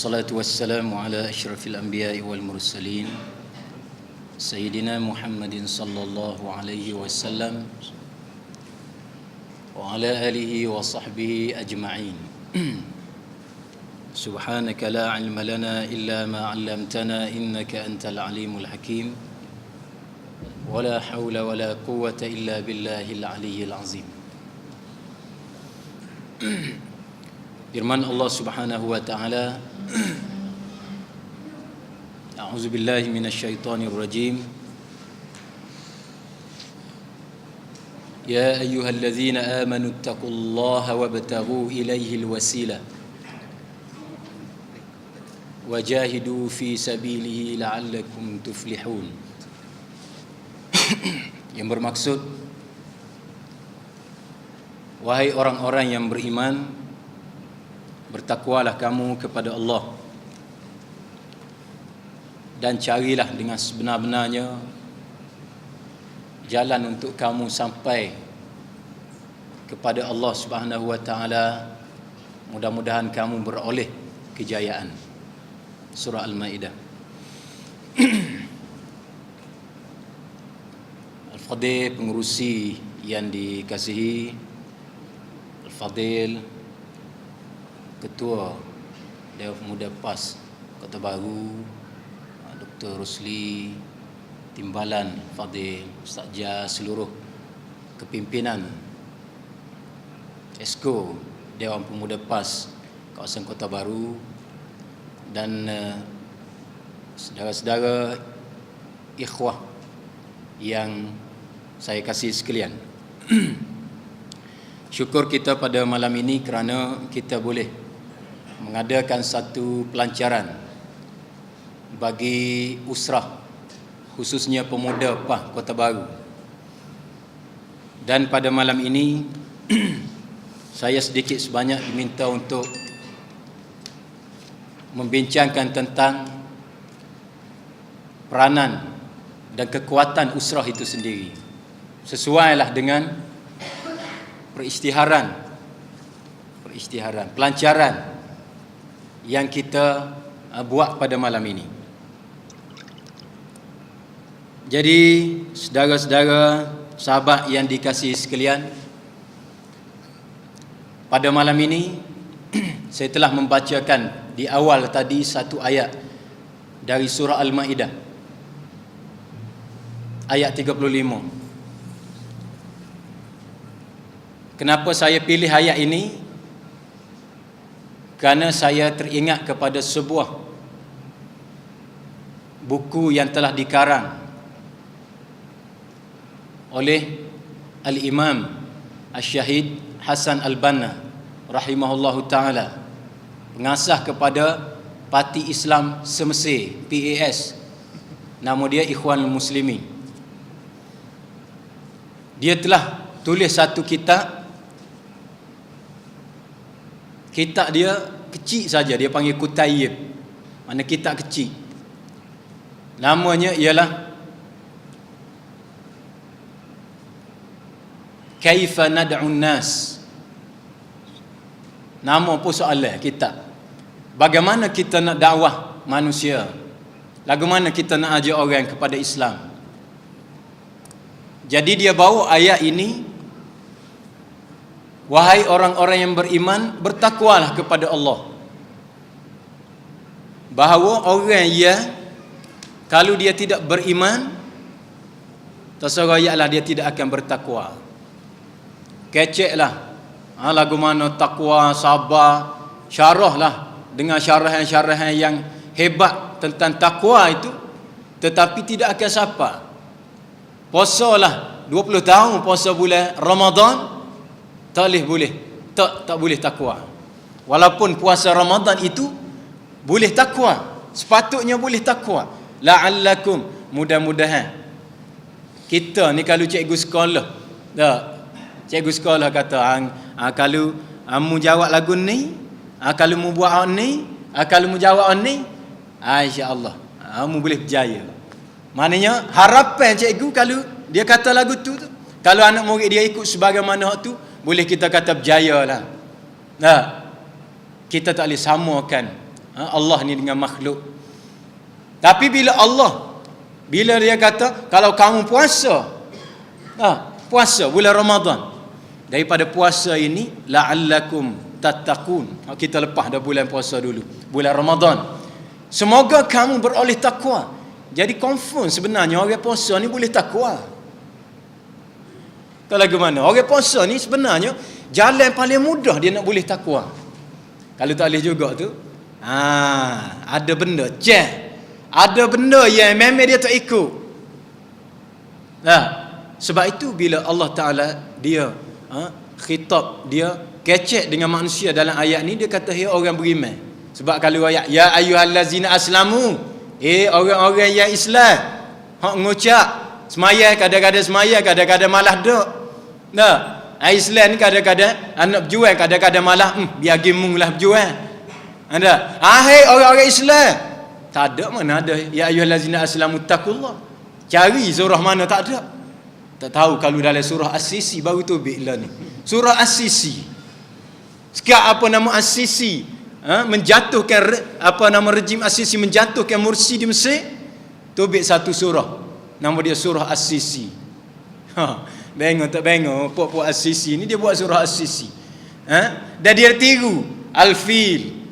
والصلاة والسلام على أشرف الأنبياء والمرسلين سيدنا محمد صلى الله عليه وسلم وعلى آله وصحبه أجمعين. سبحانك لا علم لنا إلا ما علمتنا إنك أنت العليم الحكيم ولا حول ولا قوة إلا بالله العلي العظيم. Firman Allah Subhanahu wa taala, A'udzu billahi minasyaitonir rajim. Ya ayyuhalladzina amanu taqullaha wabtaghu ilaihil wasilah wajahidu fi sabilihi la'allakum tuflihun. Yang bermaksud, wahai orang-orang yang beriman, bertakwalah kamu kepada Allah dan carilah dengan sebenar-benarnya jalan untuk kamu sampai kepada Allah Subhanahu wa taala. Mudah-mudahan kamu beroleh kejayaan. Surah Al-Maidah. Al-Fadil, pengurusi yang dikasihi, Al-Fadil Ketua Dewan Pemuda PAS Kota Baru, Dr. Rusli, Timbalan Fadil, Ustaz Jah, seluruh kepimpinan Esko Dewan Pemuda PAS kawasan Kota Baru, dan saudara-saudara ikhwah yang saya kasih sekalian. Syukur kita pada malam ini kerana kita boleh mengadakan satu pelancaran bagi usrah, khususnya pemuda PAS Kota Baru. Dan pada malam ini saya sedikit sebanyak diminta untuk membincangkan tentang peranan dan kekuatan usrah itu sendiri, sesuailah dengan peristiharan pelancaran yang kita buat pada malam ini. Jadi saudara-saudara, sahabat yang dikasihi sekalian, pada malam ini saya telah membacakan di awal tadi satu ayat dari surah Al-Maidah, ayat 35. Kenapa saya pilih ayat ini? Kerana saya teringat kepada sebuah buku yang telah dikarang oleh Al-Imam Asy-Syahid Hasan Al-Banna rahimahullahu ta'ala, pengasas kepada Parti Islam Semesir, PAS. Nama dia Ikhwanul Muslimin. Dia telah tulis satu kitab. Kitab dia kecil saja, dia panggil Kutayyib, mana kitab kecil. Namanya ialah Kaifa Nad'un Nas. Nama pun soalan kitab. Bagaimana kita nak dakwah manusia? Bagaimana kita nak ajak orang kepada Islam? Jadi dia bawa ayat ini, wahai orang-orang yang beriman, bertakwalah kepada Allah. Bahawa orang yang kalau dia tidak beriman, terserah dia tidak akan bertakwa. Keceklah lagu mana takwa, sabar, syarahlah dengan syarahan-syarahan yang hebat tentang takwa itu, tetapi tidak akan sapa. Puasalah 20 tahun puasa bulan Ramadan, tak boleh takwa. Walaupun puasa Ramadan itu boleh takwa, sepatutnya boleh takwa. La'allakum, mudah-mudahan. Kita ni kalau cikgu sekolah, cikgu sekolah kata, kalau mu jawab lagu ni, kalau mu buat ni, kalau mu jawab ni, insya-Allah mu boleh berjaya. Maknanya harapan cikgu kalau dia kata lagu tu, kalau anak murid dia ikut sebagaimana hak tu, boleh kita kata berjaya lah. Kita tak boleh samakan Allah ni dengan makhluk. Tapi bila dia kata kalau kamu puasa, puasa bulan Ramadan, daripada puasa ini la'allakum tattaqun. Kita lepas dah bulan puasa dulu, bulan Ramadan. Semoga kamu beroleh takwa. Jadi confirm sebenarnya orang puasa ni boleh takwa. Kalau lagu mana? Orang puasa ni sebenarnya jalan paling mudah dia nak boleh takwa. Kalau tak boleh juga tu, ada benda ada benda yang memang dia tak ikut. Sebab itu bila Allah Ta'ala dia khitab, dia kecek dengan manusia dalam ayat ni, dia kata hey orang beriman. Sebab kalau ayat ya ayyuhallazina aslamu, orang-orang yang Islam, hak ngucap semaya, kadang-kadang semaya, kadang-kadang malah duk. Islam ni kadang-kadang anak berjual, kadang-kadang malah biar gemung lah berjual. Hai orang-orang Islam, tak ada mana ada ya ayyuhallazina aslamu taqullah. Cari surah mana tak ada. Tak tahu kalau dalam surah As-Sisi baru tu bila ni. Surah As-Sisi. Sekarang apa nama As-Sisi? Menjatuhkan rejim As-Sisi, menjatuhkan Mursi di Mesir. Tubik satu surah. Nama dia surah As-Sisi. Bengok tak bengok puak-puak As-Sisi ni dia buat surah As-Sisi. Dan dia tiru Al-Fil.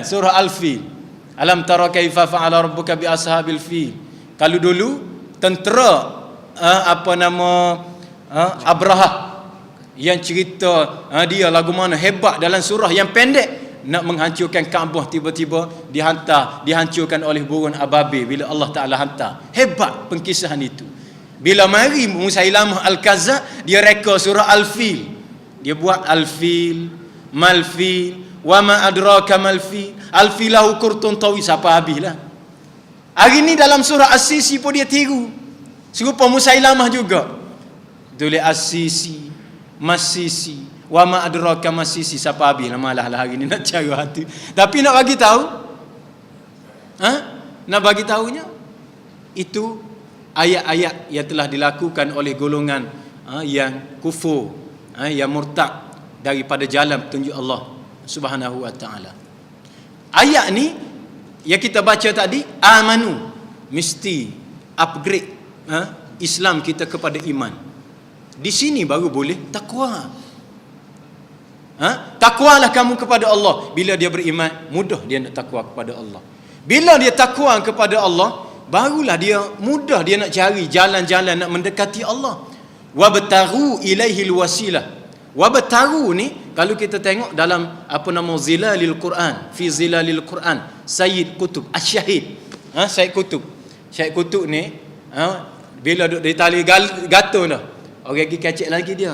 Surah Al-Fil. Alam tara kaifa fa'ala rabbuka bi ashabil fil. Kalau dulu tentera Abraha yang cerita dia lagu mana hebat dalam surah yang pendek nak menghancurkan Kaabah, tiba-tiba dihancurkan oleh burung ababil bila Allah Ta'ala hantar. Hebat pengkisahan itu. Bila mari Musailamah Al-Kazzab, dia reka surah Al-Fil. Dia buat Al-Fil, Mal-Fil, wa ma adraka mal-fil, al-filahu qurtun tawi, siapa habislah. Hari ni dalam surah As-Sisi pun dia tiru. Serupa Musailamah juga. Tulis As-Sisi, Mas-Sisi, wa ma adraka mas-sisi, siapa habislah, malah hari ni nak cari hati. Tapi nak bagi tahu, nak bagi tahunya itu ayat-ayat yang telah dilakukan oleh golongan yang kufur, yang murtad daripada jalan petunjuk Allah Subhanahu wa ta'ala. Ayat ni yang kita baca tadi, amanu, mesti upgrade Islam kita kepada iman. Di sini baru boleh takwa. Takwalah kamu kepada Allah. Bila dia beriman, mudah dia nak takwa kepada Allah. Bila dia takwa kepada Allah, barulah dia mudah dia nak cari jalan-jalan nak mendekati Allah. Wabtaru ilaihil wasilah. Wabtaru ni kalau kita tengok dalam Zilalil Quran, fi Zilalil Quran, Sayyid Qutb Asy-Syahid. Sayyid Qutb ni bila duduk di tali gato dah, orang pergi kecek lagi dia.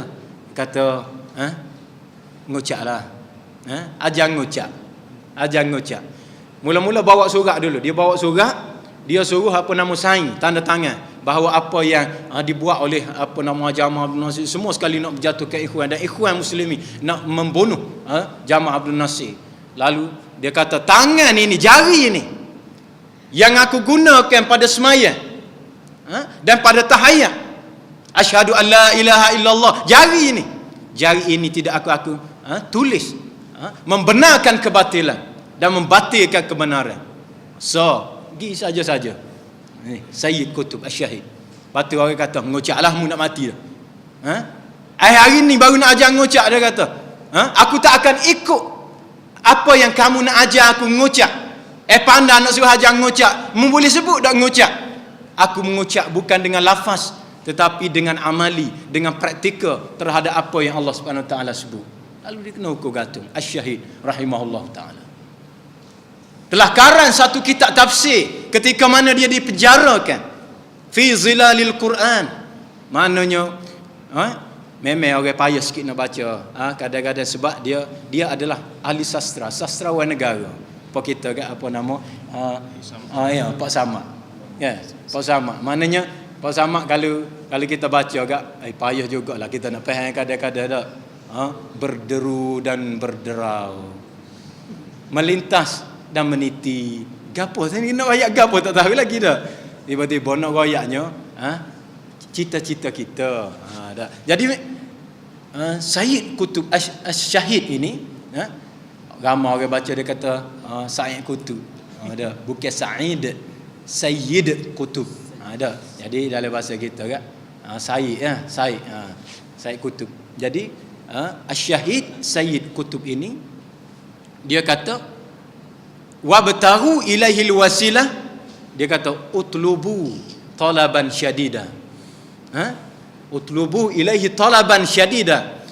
Kata, ngucaplah. Ajar ngucap. Mula-mula bawa surat dulu. Dia bawa surat, dia suruh sign, tanda tangan bahawa apa yang dibuat oleh Jamaah Abdul Nasir semua sekali nak berjatuhkan ikhwan, dan ikhwan muslimin nak membunuh Jamaah Abdul Nasir. Lalu dia kata, tangan ini, jari ini yang aku gunakan pada semaya dan pada tahiyat, asyhadu an la ilaha illallah, jari ini tidak aku tulis membenarkan kebatilan dan membatilkan kebenaran. So pergi saja-saja Sayyid Qutb Asy-Syahid. Lepas tu orang kata, ngucaplah mu nak mati dah. Hari ni baru nak ajar ngucap, dia kata. Aku tak akan ikut apa yang kamu nak ajar aku ngucap. Pandai nak suruh ajar ngucap, mu boleh sebut tak ngucap? Aku mengucap bukan dengan lafaz, tetapi dengan amali, dengan praktikal terhadap apa yang Allah Subhanahu Wa Taala sebut. Lalu dia kena hukum gantung. Asy-Syahid rahimahullah taala telah karang satu kitab tafsir ketika mana dia dipenjarakan fi Zilalil Quran. Maknanya memang orang payah sikit nak baca kadang-kadang sebab dia adalah ahli sastrawan negara. Apa kita kat Pak Samad. Pak Samad. Maknanya Pak Samad kalau kita baca agak payah jugalah kita nak faham kadang-kadang tak. Berderu dan berderau, melintas dan meniti. Gapo saya nak royak gapo tak tahu lagi dah. Tiba-tiba nak royaknya cita-cita kita. Jadi Sayyid Qutb Asy-Syahid ini ramai orang baca dia kata Said Qutb. Ada, bukan Said, Sayyid Qutb. Ada. Jadi dalam bahasa kita kan Said ya, Said Qutb. Jadi Asy-Syahid Sayyid Qutb ini dia kata wabtaru ilaihil wasilah, dia kata utlubu talaban syadida. Utlubu ilaihi talaban syadida,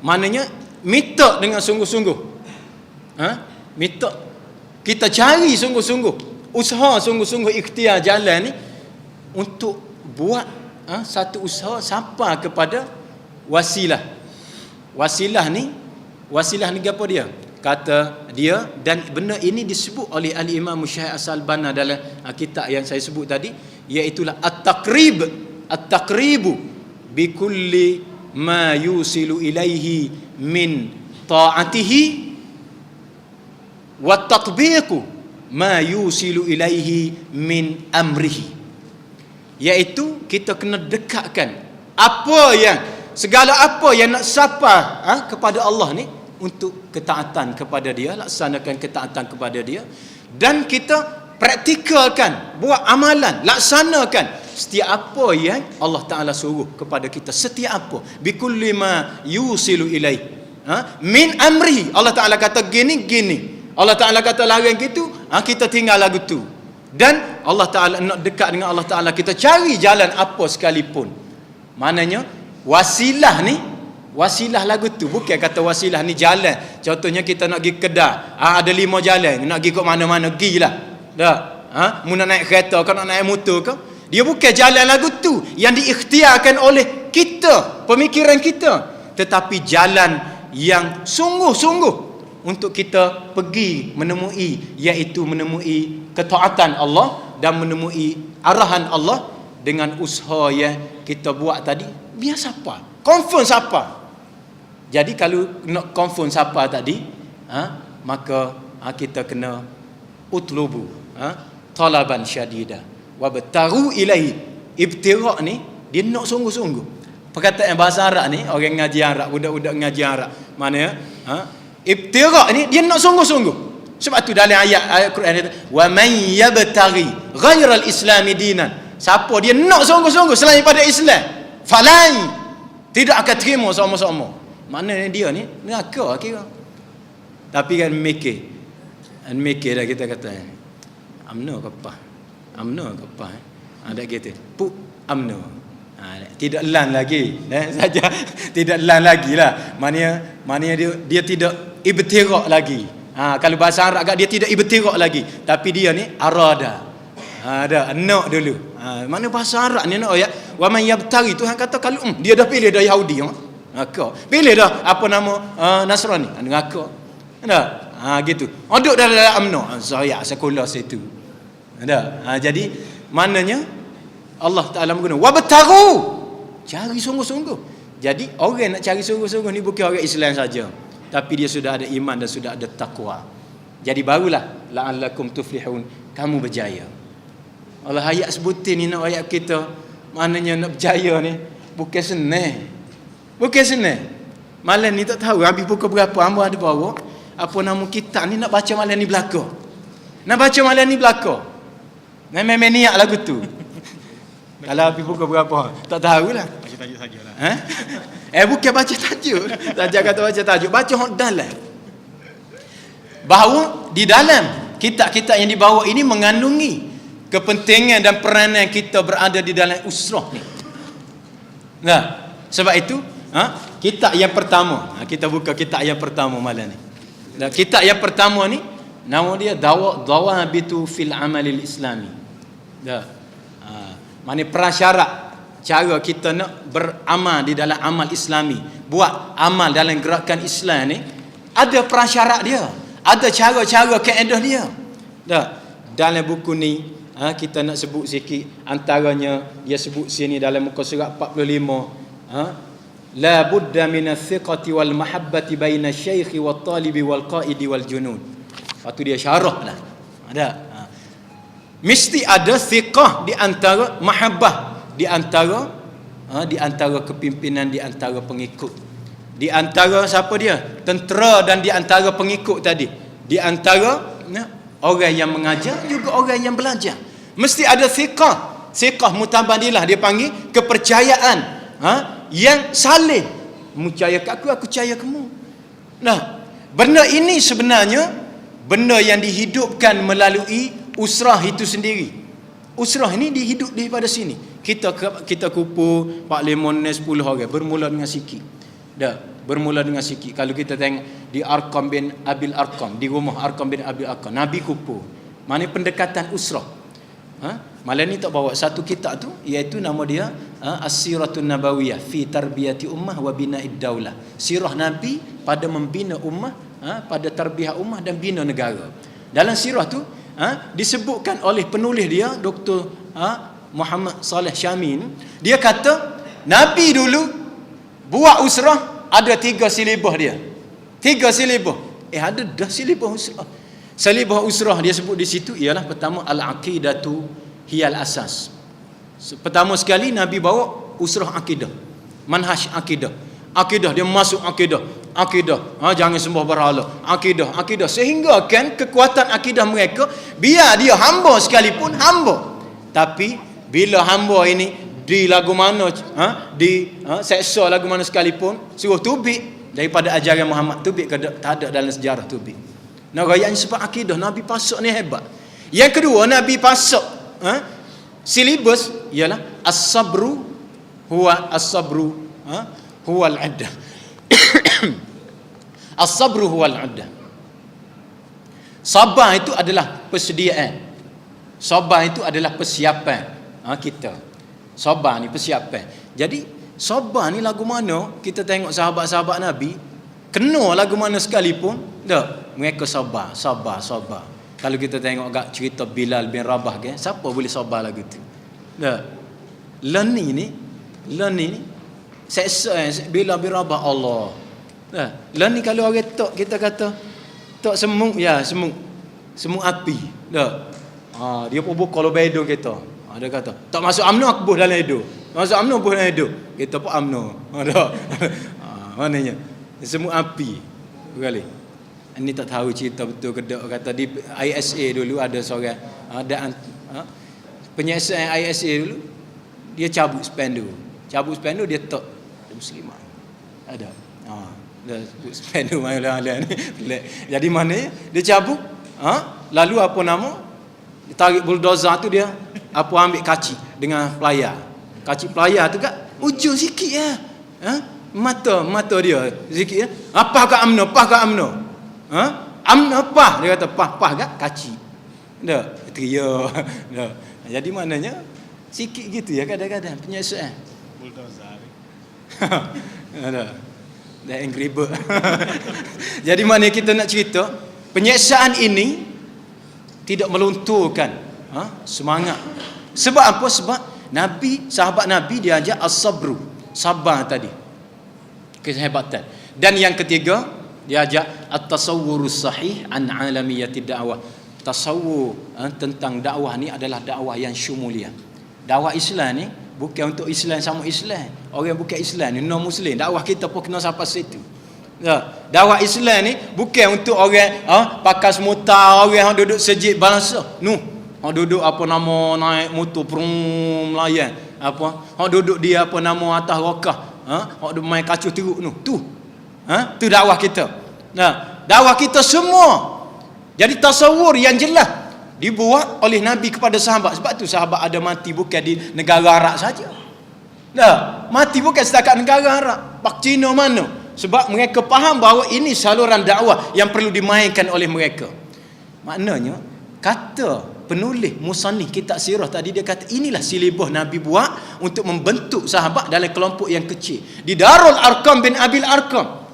maknanya minta dengan sungguh-sungguh. Minta, kita cari sungguh-sungguh, usaha sungguh-sungguh, ikhtiar jalan ni untuk buat satu usaha sampai kepada wasilah. Wasilah ni apa dia? Kata dia, dan benda ini disebut oleh Al-Imam Syekh As-Albani dalam kitab yang saya sebut tadi, iaitulah at-taqribu bi kulli ma yusilu ilaihi min ta'atihi wa tatbiqu ma yusilu ilaihi min amrihi, iaitu kita kena dekatkan segala apa yang nak sapa kepada Allah ni untuk ketaatan kepada dia, laksanakan ketaatan kepada dia, dan kita praktikalkan, buat amalan, laksanakan setiap apa yang Allah Ta'ala suruh kepada kita, setiap apa, bikulli ma yusilu ilaih min amrihi. Allah Ta'ala kata gini, Allah Ta'ala kata larang gitu, kita tinggal lagu tu. Dan Allah Ta'ala nak dekat dengan Allah Ta'ala, kita cari jalan apa sekalipun. Maknanya wasilah lagu tu, bukan kata wasilah ni jalan. Contohnya kita nak pergi Kedah, ada 5 jalan, nak pergi ke mana-mana, pergilah. Dah. Mu nak naik kereta ke, nak naik motor ke, dia bukan jalan lagu tu yang diikhtiarkan oleh kita, pemikiran kita, tetapi jalan yang sungguh-sungguh untuk kita pergi menemui, iaitu menemui ketaatan Allah dan menemui arahan Allah dengan usaha yang kita buat tadi. Biar siapa? Confirm siapa? Jadi kalau nak confirm siapa tadi, maka kita kena utlubu talaban syadida wabtaru ilaihi. Ibtira' ni dia nak sungguh-sungguh. Perkataan bahasa Arab ni, orang ngaji Arab, budak-budak ngaji Arab, mana ibtira' ni dia nak sungguh-sungguh. Sebab tu dalam ayat Quran dia, wa man yabtaghi ghairal islami dinan, siapa dia nak sungguh-sungguh selain daripada Islam, falai, tidak akan terima sama-sama. Maknanya dia ni neraka kira. Tapi kan mikir dah kita kata amno ke apa? Ada kita pu amno. Tidak lan lagi, saja tidak lan lagi lah. Maknanya dia tidak ibtira' lagi. Kalau bahasa Arab agak dia tidak ibtira' lagi, tapi dia ni arada. Ada nak dulu. Mana bahasa Arab ni nak ayat wa man yabtaghi, Tuhan kata kalau dia dah pilih dah Yahudi, pilih dah apa nama Nasrani, neraka. Ada gitu. Duduk dalam amno. Saya sekolah situ. Ada. Jadi maknanya Allah Ta'ala menggunakan wabtaru, cari sungguh-sungguh. Jadi orang nak cari sungguh-sungguh ni bukan orang Islam saja, tapi dia sudah ada iman dan sudah ada takwa. Jadi barulah la'allakum tuflihun, kamu berjaya. Allah ayat sebutin ni nak ayat kita, maknanya nak berjaya ni bukan senang. Malam ni tak tahu habis pukul berapa hamba ada bawa apa nama kitab ni, nak baca malam ni belaka. Memang niat lagu tu. Kalau habis pukul berapa tak tahulah. Baca tajuk sajalah. Bukan baca tajuk. Saja kata baca tajuk, baca hak dalam. Bahawa di dalam kitab-kitab yang dibawa ini mengandungi kepentingan dan peranan kita berada di dalam usrah ni. Sebab itu kitab yang pertama, kita buka kitab yang pertama malam ni. Kitab yang pertama ni nama dia Dawabitu fil Amalil Islami. Mana prasyarat cara kita nak beramal di dalam amal Islami, buat amal dalam gerakan Islam ni, ada prasyarat dia, ada cara-cara kaedah dia. Dalam buku ni kita nak sebut sikit, antaranya dia sebut sini dalam muka surat 45, la budda minas thiqati wal mahabbati baina syaikhi wat talibi wal qaidi wal junud. Lepas tu dia syarah lah. Mesti ada thiqah di antara mahabbah, di antara kepimpinan, di antara pengikut, Di antara siapa dia? Tentera dan di antara pengikut tadi. Di antara orang yang mengajar juga orang yang belajar. Mesti ada thiqah mutabadilah, dia panggil kepercayaan yang saling. Percaya kat aku percaya kamu. Nah, benda ini sebenarnya benda yang dihidupkan melalui usrah itu sendiri. Usrah ini dihidup daripada sini. Kita kumpul 4, 5, 10 orang bermula dengan sikit. Bermula dengan sikit. Kalau kita tengok di Arqam bin Abil Arqam, di rumah Arqam bin Abil Arqam, Nabi kumpul. Mana pendekatan usrah. Malam ni tak bawa satu kitab tu, iaitu nama dia As-Siratun Nabawiyah fi Tarbiyati Ummah wa Bina'id Daulah. Sirah Nabi pada membina ummah, pada tarbiyah ummah dan bina negara. Dalam sirah tu disebutkan oleh penulis dia Dr. Muhammad Saleh Syamin. Dia kata Nabi dulu buat usrah ada 3 silibah dia. 3 silibah. Ada dah silibah usrah. Silibah usrah dia sebut di situ ialah pertama al-aqidatu hiyal asas. Pertama sekali Nabi bawa usrah akidah. Manhaj akidah. Akidah dia masuk akidah. Jangan sembah berhala. Akidah sehingga kan kekuatan akidah mereka, biar dia hamba sekalipun hamba. Tapi bila hamba ini di lagu mana seksa lagu mana sekalipun suruh tubik daripada ajaran Muhammad, tubik ke tak ada dalam sejarah tubik. Nah, rayanya sebab akidah Nabi pasok ni hebat. Yang kedua Nabi pasok silibus ialah as-sabru huwa al-'addah. As-sabru huwa al-'addah. Sabar itu adalah persediaan. Sabar itu adalah persiapan kita. Sabar ni persiapan. Jadi sabar ni lagu mana kita tengok sahabat-sahabat Nabi, kena lagu mana sekalipun, mereka sabar. Kalau kita tengok agak cerita Bilal bin Rabah kan, siapa boleh sabar lagu tu? Learning ni seksa Bilal bin Rabah Allah. Learning kalau orang tok kita kata tok semuk api. Dia pun buka lubang hidung kita. Dia kata tak masuk UMNO aku buh dalam hidung. Masuk UMNO buh dalam hidung. Kita pun UMNO. Maknanya semuk api. Kali. Ini tak tahu cerita betul ke tak. Kata di ISA dulu ada seorang penyiasat ISA dulu, dia cabut spanduk dia tok Muslimah. Ada. Dia spanduk mana-mana ni. Jadi mana dia cabut, lalu apa nama? Dia tarik bulldozer tu dia ambil kaci dengan pelayar. Kaci pelayar tu kat ujung sikit ya. Mata dia sikit ya. Apa kat UMNO? UMNO apa? Dia kata pah kat kaci. Teriak. Jadi maknanya sikit gitu ya kadang-kadang penyiasat. Bulldozer. Dah angry bird. Jadi mana kita nak cerita, penyiasaan ini tidak melunturkan semangat. Sebab apa? Sebab Nabi, sahabat Nabi diajar as-sabru, sabar tadi. Kehebatan. Dan yang ketiga, diajar at-tasawwurus sahih an alamiyatid da'wah. Tasawwur tentang dakwah ni adalah dakwah yang syumuliyah. Dakwah Islam ni bukan untuk Islam sama Islam. Orang bukan Islam ni non muslim, dakwah kita pun kena sampai situ. Dakwah Islam ni bukan untuk orang pakas mutar, orang yang duduk sejid bangsa. Hang duduk apa nama naik motor prum layan. Hang duduk dia apa nama atas rokah. Hang duduk main kacu teruk tu. Tu dakwah kita. Dakwah kita semua. Jadi tasawur yang jelas dibuat oleh Nabi kepada sahabat. Sebab tu sahabat ada mati bukan di negara Arab saja. Mati bukan setakat negara Arab. Pak Cina mana? Sebab mereka faham bahawa ini saluran dakwah yang perlu dimainkan oleh mereka. Maknanya kata penulis musannif kitab sirah tadi, dia kata inilah silibus Nabi buat untuk membentuk sahabat dalam kelompok yang kecil. Di Darul Arqam bin Abil Arqam.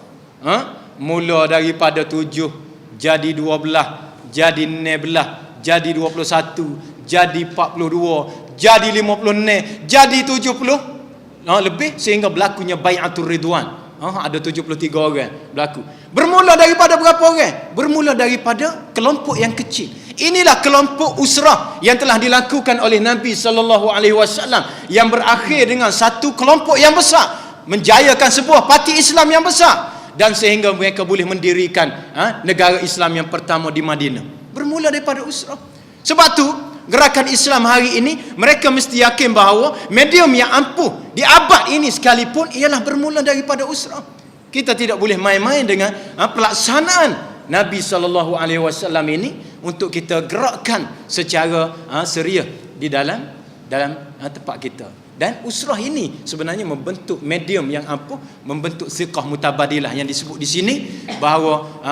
Mula daripada 7 jadi 12, jadi 16, jadi 21, jadi 42, jadi 56, jadi 70 lebih sehingga berlakunya Bai'atul Ridwan. Ada 73 orang berlaku. Bermula daripada berapa orang? Bermula daripada kelompok yang kecil. Inilah kelompok usrah yang telah dilakukan oleh Nabi sallallahu alaihi wasallam yang berakhir dengan satu kelompok yang besar. menjayakan sebuah parti Islam yang besar, dan sehingga mereka boleh mendirikan negara Islam yang pertama di Madinah. Bermula daripada usrah. Sebab tu gerakan Islam hari ini, mereka mesti yakin bahawa medium yang ampuh di abad ini sekalipun ialah bermula daripada usrah. Kita tidak boleh main-main dengan pelaksanaan Nabi SAW ini untuk kita gerakkan secara serius di dalam tempat kita. Dan usrah ini sebenarnya membentuk medium yang ampuh, membentuk siqah mutabadilah yang disebut di sini, bahawa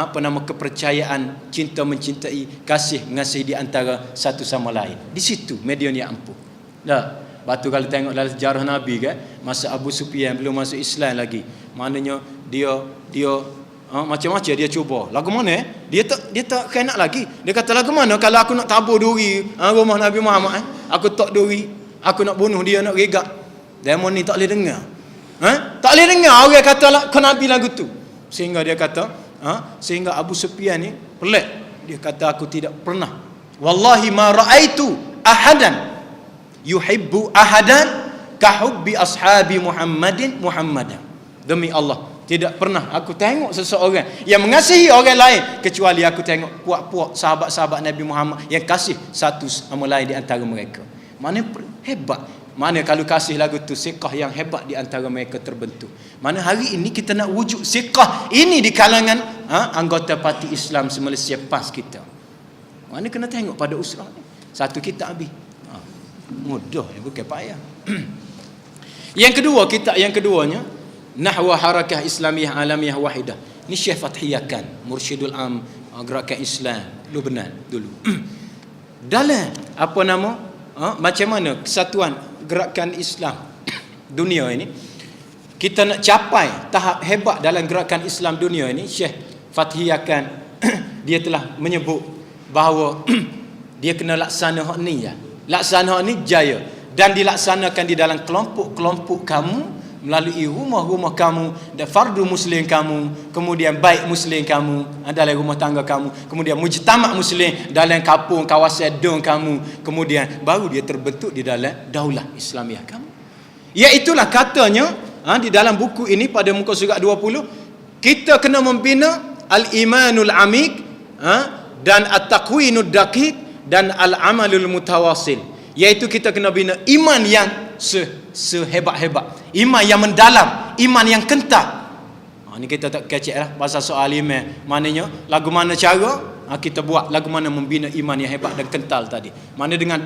kepercayaan, cinta mencintai, kasih mengasihi di antara satu sama lain. Di situ medium yang ampuh. Batu kalau tengok dalam sejarah Nabi kan, masa Abu Sufyan belum masuk Islam lagi, maknanya dia macam-macam dia cuba. Lagu mana dia tak kena lagi. Dia kata lagu mana kalau aku nak tabur duri rumah Nabi Muhammad, aku tak duri, aku nak bunuh dia, nak regak. Demon ni tak boleh dengar. Tak boleh dengar orang kata ke Nabi lagu tu. Sehingga dia kata, sehingga Abu Sufyan ni pelik. Dia kata aku tidak pernah, wallahi ma raaitu ahadan yuhibbu ahadan ka hubbi ashabi Muhammadan. Demi Allah, tidak pernah aku tengok seseorang yang mengasihi orang lain kecuali aku tengok puak-puak sahabat-sahabat Nabi Muhammad yang kasih satu sama lain di antara mereka. Mana hebat. Mana kalau kasih lagu tu, siqah yang hebat di antara mereka terbentuk. Mana hari ini kita nak wujud siqah ini di kalangan anggota parti Islam se-Malaysia PAS kita. Mana kena tengok pada usrah ni. Satu kita habis. Mudah, bukan payah. Yang keduanya nahwa harakah Islamiyah Alamiyah Wahidah. Ni Syekh Fathiyakan, Mursyidul Am gerakan Islam Lubnan dulu. Dalam macam mana kesatuan gerakan Islam dunia ini, kita nak capai tahap hebat dalam gerakan Islam dunia ini, Syekh Fathiyakan dia telah menyebut bahawa dia kena laksana hak ni ya. Laksana hak ni jaya dan dilaksanakan di dalam kelompok-kelompok kamu, melalui rumah-rumah kamu dan fardu muslim kamu, kemudian baik muslim kamu dalam rumah tangga kamu, kemudian mujtama' muslim dalam kampung kawasan dong kamu, kemudian baru dia terbentuk di dalam daulah Islamiah kamu. Iaitulah katanya di dalam buku ini pada muka surat 20, kita kena membina al-imanul amik dan at-taqwinud daqiq dan al-amalul mutawasil. Iaitu kita kena bina iman yang sehebat-hebat, iman yang mendalam, iman yang kental. Ni kita tak kecek lah pasal soal iman. Maknanya lagu mana cara kita buat, lagu mana membina iman yang hebat dan kental tadi. Mana dengan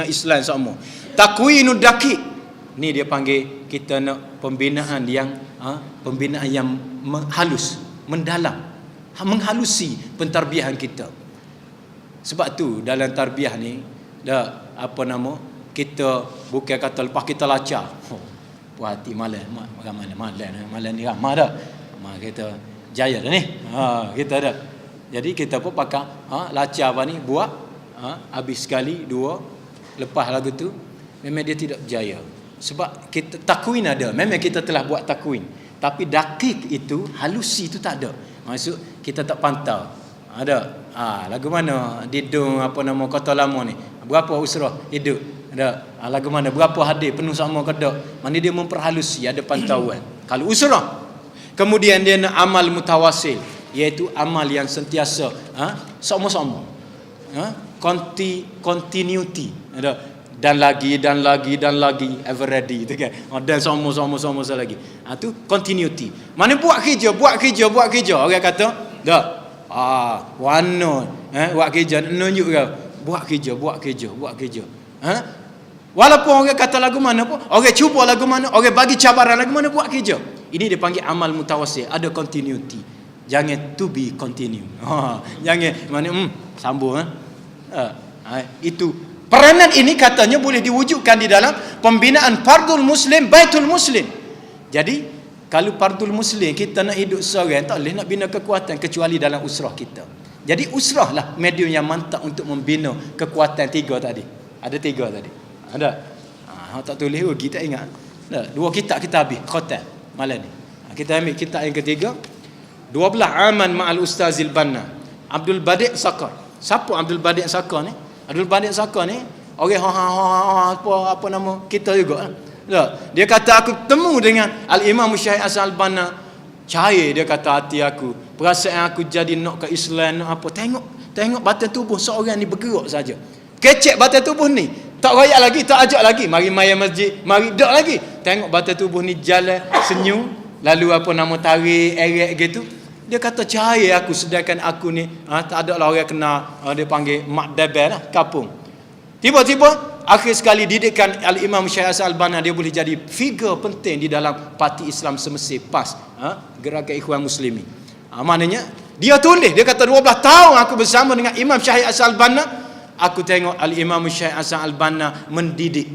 Islam sama. Taqwinud daqiq, ni dia panggil kita nak pembinaan yang halus, mendalam, menghalusi pentarbiahan kita. Sebab tu dalam tarbiah ni kita bukan kata lepas kita lacak puas hati malam ni ramah dah, kita jaya dah ni, kita dah. Jadi kita pun pakai lacak apa ni, buat habis sekali dua, lepas lagu tu memang dia tidak berjaya. Sebab kita takwin ada, memang kita telah buat takwin, tapi dakik itu, halusi itu tak ada. Maksud kita tak pantau. Ada lagu mana didung kota lama ni, berapa usrah hidup, ada lagu mana berapa hadir penuh sama ke tak, mana dia memperhalusi, ada pantauan. Kalau usrah, kemudian dia nak amal mutawasil, iaitu amal yang sentiasa sama-sama, continuity, ada dan lagi ever ready tu kan, dan sama lagi, tu continuity. Mana buat kerja orang kata dah warna buat kerja nunjuk ke, buat kerja. Walaupun orang kata lagu mana pun, orang cuba lagu mana, orang bagi cabaran lagu mana, buat kerja. Ini dia panggil amal mutawasil, ada continuity. Jangan to be continue. Jangan mana sambung itu. Peranan ini katanya boleh diwujudkan di dalam pembinaan fardul muslim, baitul muslim. Jadi kalau fardul muslim kita nak hidup seorang, tak boleh nak bina kekuatan kecuali dalam usrah kita. Jadi usrah lah medium yang mantap untuk membina kekuatan tiga tadi. Ada tiga tadi. Ada. Tak tulis kita ingat. Ada. Dua kitab kita habis khatam malam ni. Kita ambil kitab yang ketiga, 12 aman ma'al ustazil banna, Abdul Badi' Sakar. Siapa Abdul Badi' Sakar ni? Abdul Badi' Sakar ni orang apa nama kita juga. Tak? Dia kata aku temu dengan Al-Imam Syekh Hasan Al-Banna. Cair dia kata hati aku. Perasaan aku jadi nak ke Islam nak apa. Tengok badan tubuh seorang ni bergerak saja. Kecek badan tubuh ni. Tak royak lagi, tak ajak lagi. Mari maya masjid, mari dak lagi. Tengok badan tubuh ni jalan senyum, lalu apa nama tarik, erek gitu. Dia kata cair aku sedangkan aku ni tak ada lah orang kena dia panggil mak debel lah, kapung. Tiba-tiba akhir sekali didikan Al-Imam Syekh Hasan Al-Banna dia boleh jadi figure penting di dalam parti Islam semesir PAS, Gerakan Ikhwan Muslimin. Maknanya dia tulis, dia kata 12 tahun aku bersama dengan Imam Syekh Hasan Al-Banna, aku tengok Al-Imam Syekh Hasan Al-Banna mendidik,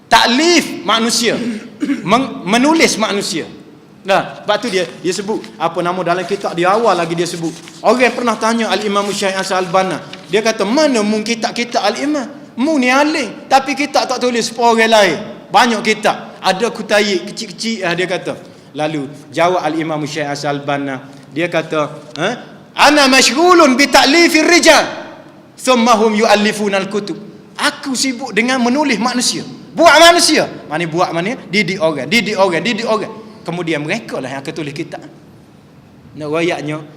taklif manusia, menulis manusia. Nah, sebab tu dia sebut apa nama dalam kitab di awal lagi dia sebut. Orang pernah tanya Al-Imam Syekh Hasan Al-Banna, dia kata mana mung kitab-kitab Al-Imam? Mu ni alim, tapi kitab tak tulis sepuluh orang lain. Banyak kitab, ada kutayik kecil-kecil dia kata. Lalu jawab Al-Imam Syekh Hasan Al-Banna, dia kata, ana mashghulun bi ta'lifir rijal, thumma hum yu'allifuna al-kutub. Aku sibuk dengan menulis manusia. Buat manusia. Mana buat mana? Didik orang. Kemudian mereka lah yang akan tulis kitab. Nak royaknya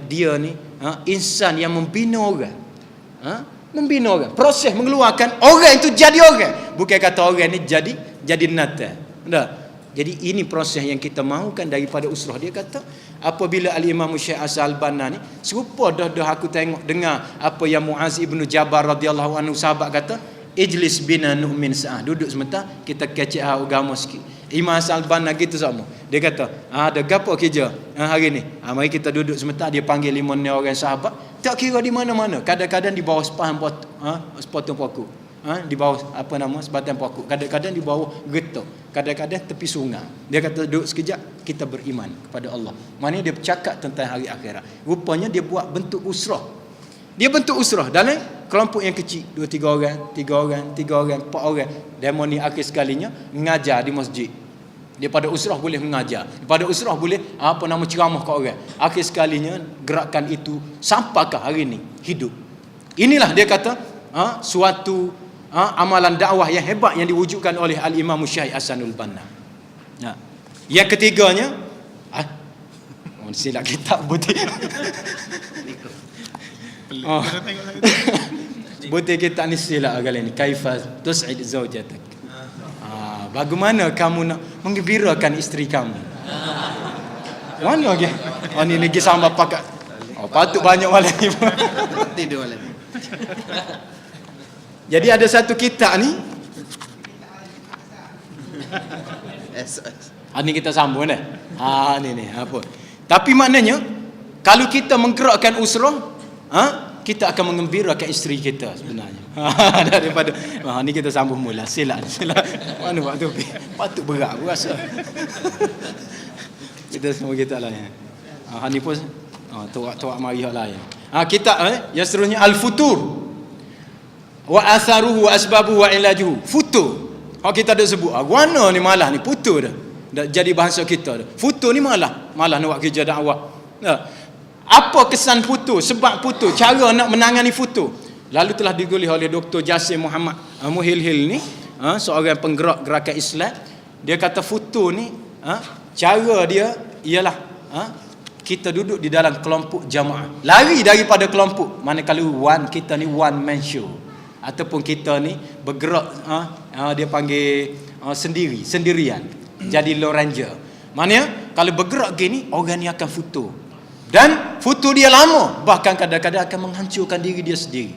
dia ni insan yang membina orang. Membina orang, proses mengeluarkan orang itu jadi orang, bukan kata orang ni jadi nata. Tak? Jadi ini proses yang kita mahukan daripada usrah. Dia kata apabila Al-Imam Syekh Hasan Al-Banna ni serupa dah aku tengok dengar apa yang Muaz ibnu Jabal radhiyallahu anhu sahabat kata, ijlis bina nu'min sa'ah, duduk sebentar kita kecek agama sikit. Imam Hasan Al-Banna gitu sama. Dia kata, ada gapo kerja hari ni? Mari kita duduk sebentar. Dia panggil 5 orang sahabat. Tak kira di mana-mana. Kadang-kadang di bawah sepotong pokok. Di bawah sebatang pokok. Kadang-kadang di bawah getah. Kadang-kadang tepi sungai. Dia kata duduk sekejap, kita beriman kepada Allah. Maknanya dia bercakap tentang hari akhirat. Rupanya dia buat bentuk usrah. Dia bentuk usrah dalam kelompok yang kecil, 2-3 orang, 3 orang, 4 orang. Demo ni akhir sekalinya mengajar di masjid. Daripada usrah boleh mengajar, daripada usrah boleh ceramah ke orang. Akhir sekalinya gerakan itu sampaikan hari ini hidup. Inilah dia kata suatu amalan dakwah yang hebat yang diwujudkan oleh Al-Imam Syekh Hasan Al-Banna. Yang ketiganya silap kitab butik. Butik kita ni silap kali ni. Kaifa tus'id zawjatak. Bagaimana kamu nak menggembirakan isteri kamu? Mana lagi? Ni lagi sama pakat. Patut banyak malam ni. Tidur malam ni. Jadi ada satu kitab ni. Ni kita sambung dah. Ni apa? Tapi maknanya kalau kita menggerakkan usrah, kita akan mengembirakan isteri kita sebenarnya. Daripada ni kita sambung mula. Silap. Mana waktu patut berat aku rasa. Kita semua kita lah ya. Ni pun tuak mari hak lain. Kitab yang seterusnya Al-Futur wa atharuhu wa asbabuhu wa ilajuhu. Futur. Kita dah sebut. Warna ni malah ni putur dah. Jadi bahasa kita dah. Futur ni malah nak buat kerja dakwah. Apa kesan futur, sebab futur, cara nak menangani futur. Lalu telah ditulis oleh Dr. Jasim Muhammad Muhilhil ni, seorang penggerak gerakan Islam. Dia kata futur ni, cara dia ialah kita duduk di dalam kelompok jamaah. Lari daripada kelompok. Manakala kita ni one man show. Ataupun kita ni bergerak, dia panggil sendirian. Jadi Lone Ranger. Maknanya kalau bergerak gini, orang ni akan futur. Dan futur dia lama, bahkan kadang-kadang akan menghancurkan diri dia sendiri.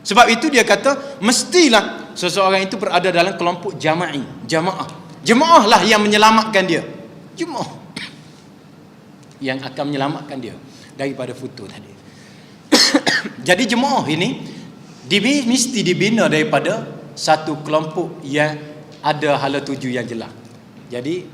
Sebab itu dia kata mestilah seseorang itu berada dalam kelompok jamaah lah yang menyelamatkan dia. Jemaah yang akan menyelamatkan dia daripada futur tadi. Jadi jemaah ini mesti dibina daripada satu kelompok yang ada hala tuju yang jelas. Jadi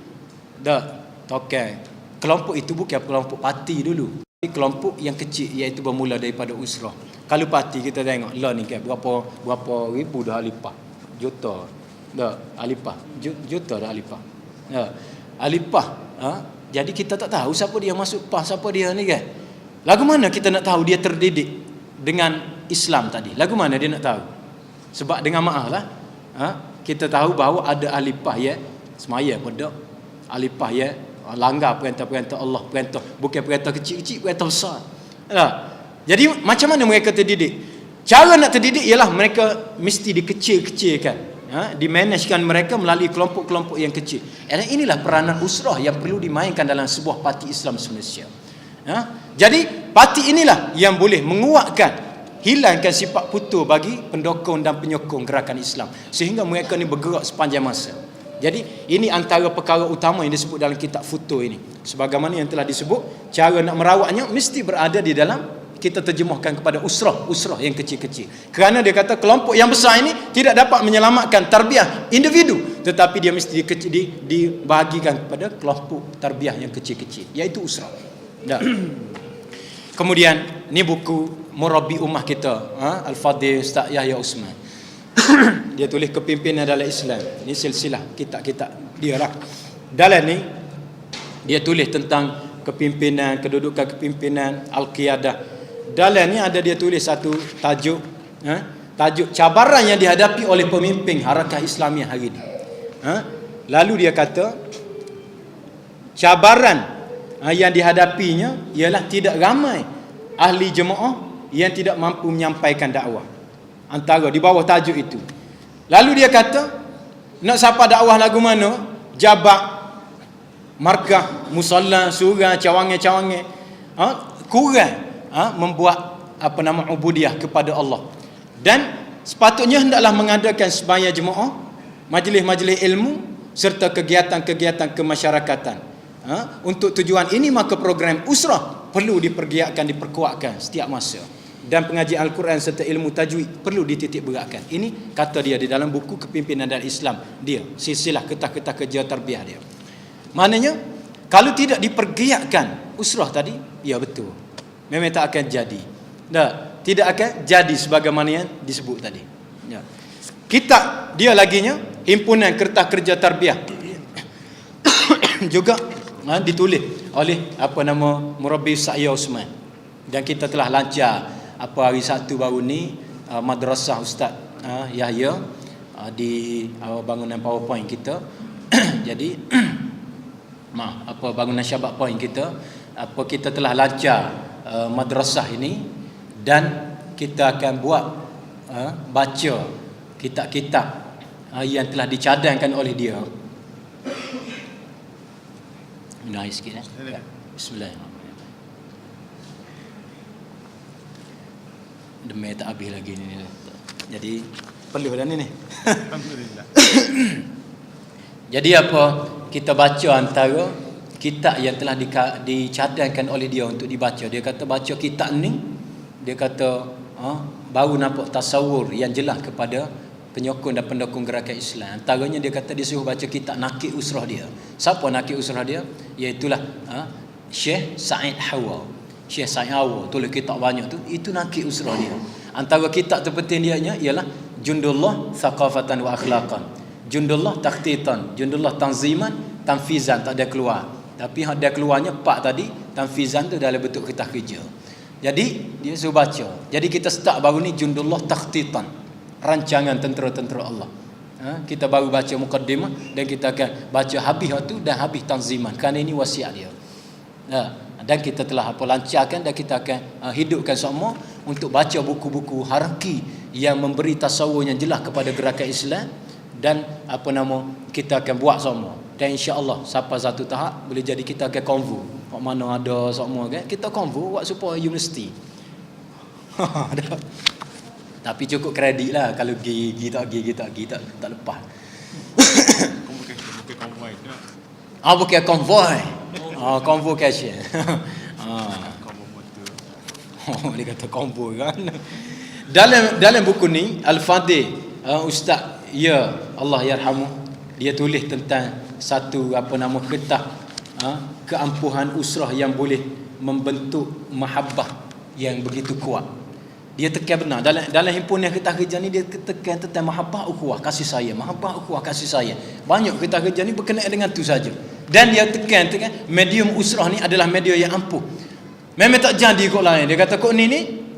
kelompok itu bukan kelompok parti dulu. Kelompok yang kecil iaitu bermula daripada usrah. Kalau parti kita tengok lah ni kan berapa ribu dah alipah. Juta dah alipah. Juta dah alipah. Alipah. Jadi kita tak tahu siapa dia masuk PAS, siapa dia ni kan. Lagu mana kita nak tahu dia terdidik dengan Islam tadi? Lagu mana dia nak tahu? Sebab dengan maaf lah, kita tahu bahawa ada alipah ya semaya pada alipah ya langgar perintah-perintah Allah, perintah bukan perintah kecil-kecil, perintah besar. Jadi macam mana mereka terdidik? Cara nak terdidik ialah mereka mesti dikecil-kecilkan, dimanagekan mereka melalui kelompok-kelompok yang kecil. Dan inilah peranan usrah yang perlu dimainkan dalam sebuah parti Islam Malaysia. Jadi parti inilah yang boleh menguatkan, hilangkan sifat putus bagi pendukung dan penyokong gerakan Islam sehingga mereka ni bergerak sepanjang masa. Jadi ini antara perkara utama yang disebut dalam kitab Futuh ini. Sebagaimana yang telah disebut, cara nak merawatnya mesti berada di dalam, kita terjemahkan kepada usrah yang kecil-kecil. Kerana dia kata kelompok yang besar ini tidak dapat menyelamatkan tarbiyah individu, tetapi dia mesti dibahagikan kepada kelompok tarbiyah yang kecil-kecil, iaitu usrah. Kemudian ni buku Murabbi Ummah kita, Al-Fadhil Ustaz Yahya Usman. Dia tulis kepimpinan dalam Islam. Ini silsilah kitab-kitab dia lah. Dalam ni dia tulis tentang kepimpinan, kedudukan kepimpinan, al-qiyadah. Dalam ni ada dia tulis satu tajuk, tajuk cabaran yang dihadapi oleh pemimpin Harakah Islamiah hari ini. Lalu dia kata cabaran yang dihadapinya ialah tidak ramai ahli jemaah yang tidak mampu menyampaikan dakwah. Antara di bawah tajuk itu. Lalu dia kata nak sapa dakwah lagu mana? Jabat, markah, musalla, surah, cawangan-cawangan, kurang membuat ubudiah kepada Allah. Dan sepatutnya hendaklah mengadakan sembahyang jemaah, majlis-majlis ilmu serta kegiatan-kegiatan kemasyarakatan. Untuk tujuan ini maka program usrah perlu dipergiatkan, diperkuatkan setiap masa. Dan pengajian Al-Quran serta ilmu tajwid perlu dititik beratkan. Ini kata dia di dalam buku Kepimpinan dan Islam dia, silsilah ketah-ketah kerja tarbiyah dia. Maknanya kalau tidak dipergiatkan usrah tadi, ya betul, memang tak akan jadi. Tidak akan jadi sebagaimana yang disebut tadi. Kitab dia laginya Himpunan Kertas Kerja Tarbiyah juga ditulis oleh Murabbi Yahya Usman. Dan kita telah lancar hari Sabtu baru ni madrasah Ustaz Yahya di bangunan PowerPoint kita. Jadi bangunan Syabak Point kita, kita telah lancar madrasah ini, dan kita akan buat baca kitab-kitab yang telah dicadangkan oleh dia. Minum air sikit Bismillahirrahmanirrahim. Demi tak habis lagi ni. Jadi perlu dah ni. Alhamdulillah. Jadi kita baca antara kitab yang telah dicadangkan oleh dia untuk dibaca. Dia kata baca kitab ni, dia kata baru nampak tasawur yang jelas kepada penyokong dan pendukung gerakan Islam. Antaranya dia kata dia suruh baca kitab Nakid Usrah dia. Siapa Nakid Usrah dia? Iaitulah Syekh Said Hawa. Syekh Said Hawa tulis kitab banyak tu, itu Nakid Usrah dia. Antara kitab terpenting dia ialah Jundullah Thaqafatan wa Akhlaqan, Jundullah Takhtitan, Jundullah Tanziman, Tanfizan tak ada keluar. Tapi ada keluarnya 4 tadi, Tanfizan tu dalam bentuk kertas kerja. Jadi dia suruh baca. Jadi kita start baru ni Jundullah Takhtitan, rancangan tentera-tentera Allah. Kita baru baca mukaddimah dan kita akan baca habis waktu dan habis Tanziman, kerana ini wasiat dia. Dan kita telah lancarkan dan kita akan hidupkan semua untuk baca buku-buku haraki yang memberi tasawur yang jelas kepada gerakan Islam. Dan kita akan buat semua. Dan insya-Allah sampai satu tahap boleh jadi kita akan konvo. Kat mana ada semua kan, kita konvo buat supaya universiti. Tapi cukup kredit lah kalau gigi tak lepas. Bukan konvoi. Bukan konvoi. Convocation. Konvo motor. Dia kata konvo kan. Dalam buku ni Al-Fadhil Ustaz Allah yarhamu, dia tulis tentang satu ketah keampuhan usrah yang boleh membentuk mahabbah yang begitu kuat. Dia tekan benar dalam himpunan kertas kerja ni, dia tekan tentang mahabbah ukhuwah, kasih sayang, mahabbah ukhuwah, kasih sayang. Banyak kertas kerja ni berkenaan dengan tu saja. Dan dia tekan medium usrah ni adalah medium yang ampuh. Memang tak jadi kok lain. Dia kata kok ni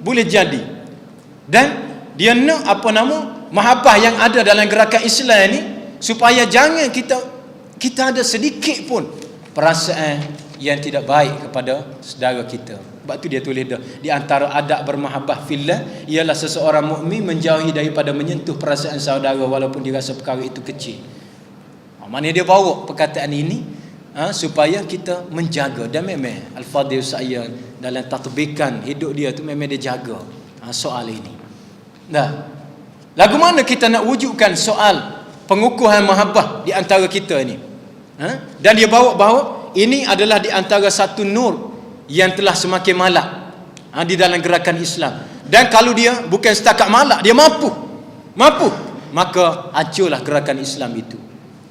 boleh jadi. Dan dia nak mahabbah yang ada dalam gerakan Islam ni, supaya jangan kita ada sedikit pun perasaan yang tidak baik kepada saudara kita. Sebab tu dia tulis dah, di antara adab bermahabbah fillah ialah seseorang mukmin menjauhi daripada menyentuh perasaan saudara walaupun dirasa perkara itu kecil. Maknanya dia bawa perkataan ini supaya kita menjaga. Dan memang Al-Fadhil saya dalam tatbikan hidup dia tu memang dia jaga soal ini. Nah, lagu mana kita nak wujudkan soal pengukuhan mahabbah di antara kita ni? Dan dia bawa ini adalah di antara satu nur yang telah semakin malak di dalam gerakan Islam. Dan kalau dia bukan setakat malak, dia mampu, maka hancurlah gerakan Islam itu.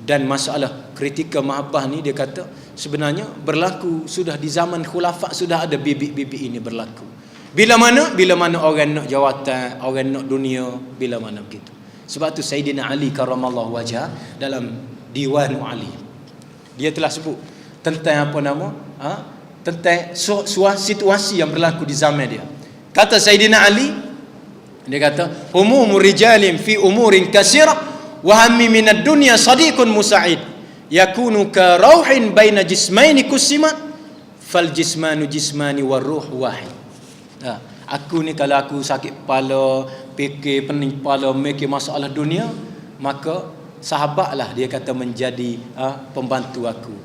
Dan masalah kritikal mahabbah ni, dia kata sebenarnya berlaku sudah di zaman khulafak, sudah ada bibit-bibit ini berlaku. Bila mana orang nak jawatan, orang nak dunia, bila mana begitu. Sebab tu Sayyidina Ali karamallahu wajah dalam Diwan Ali, dia telah sebut tentang tentang situasi yang berlaku di zaman dia. Kata Sayyidina Ali, dia kata umumur rijalin fi umurin kasirah wa hammi minad dunya sadiqun musa'id yakunu ka rauhin baina jismaini kusima fal jismanu jismani war ruh wahid. Aku ni kalau aku sakit kepala, fikir pening kepala, mikir masalah dunia, maka sahabatlah, dia kata, menjadi pembantu aku.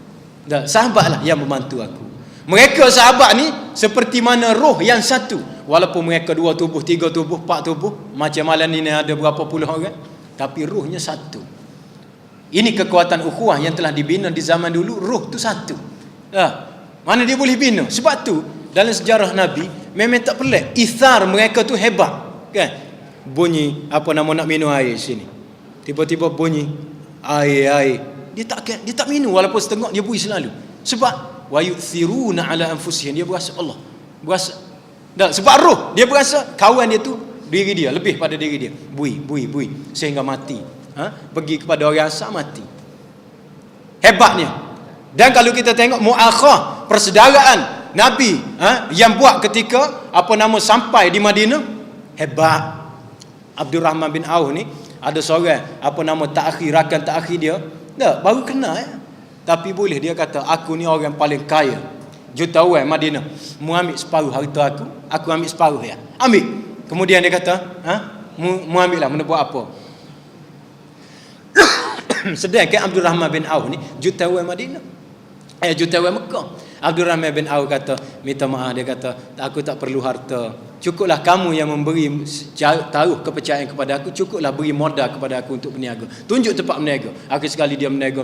Sahabatlah yang membantu aku. Mereka sahabat ni seperti mana roh yang satu, walaupun mereka 2 tubuh, 3 tubuh, 4 tubuh, macam malam ni ada berapa puluh orang, tapi rohnya satu. Ini kekuatan ukhuwah yang telah dibina di zaman dulu. Roh tu satu. Mana dia boleh bina? Sebab tu dalam sejarah Nabi memang tak pelik, ithar mereka tu hebat, kan? Bunyi nak minum air sini, tiba-tiba bunyi air, dia tak minum, walaupun setengah dia bui selalu. Sebab wa yu'thiruna ala anfusihim, dia berasa Allah, sebab roh dia berasa kawan dia tu diri dia lebih pada diri dia, bui sehingga mati. Pergi kepada orang asal, mati. Hebatnya. Dan kalau kita tengok muakhah, persaudaraan Nabi yang buat ketika sampai di Madinah, hebat. Abdurrahman bin Auf ni ada seorang rakan takhir dia, baru kenal tapi boleh dia kata, aku ni orang paling kaya jutawan Madinah, mu ambil separuh harta aku ambil separuh ya. Ambil. Kemudian dia kata, mu ambil lah, mu buat apa? Sedangkan Abdurrahman bin Auf ni jutawan Madinah, jutawan Mekah. Abdurrahman bin Auf kata, minta maaf, dia kata, aku tak perlu harta, cukuplah kamu yang memberi taruh kepercayaan kepada aku, cukuplah beri modal kepada aku untuk berniaga, tunjuk tempat berniaga. Akhir sekali dia berniaga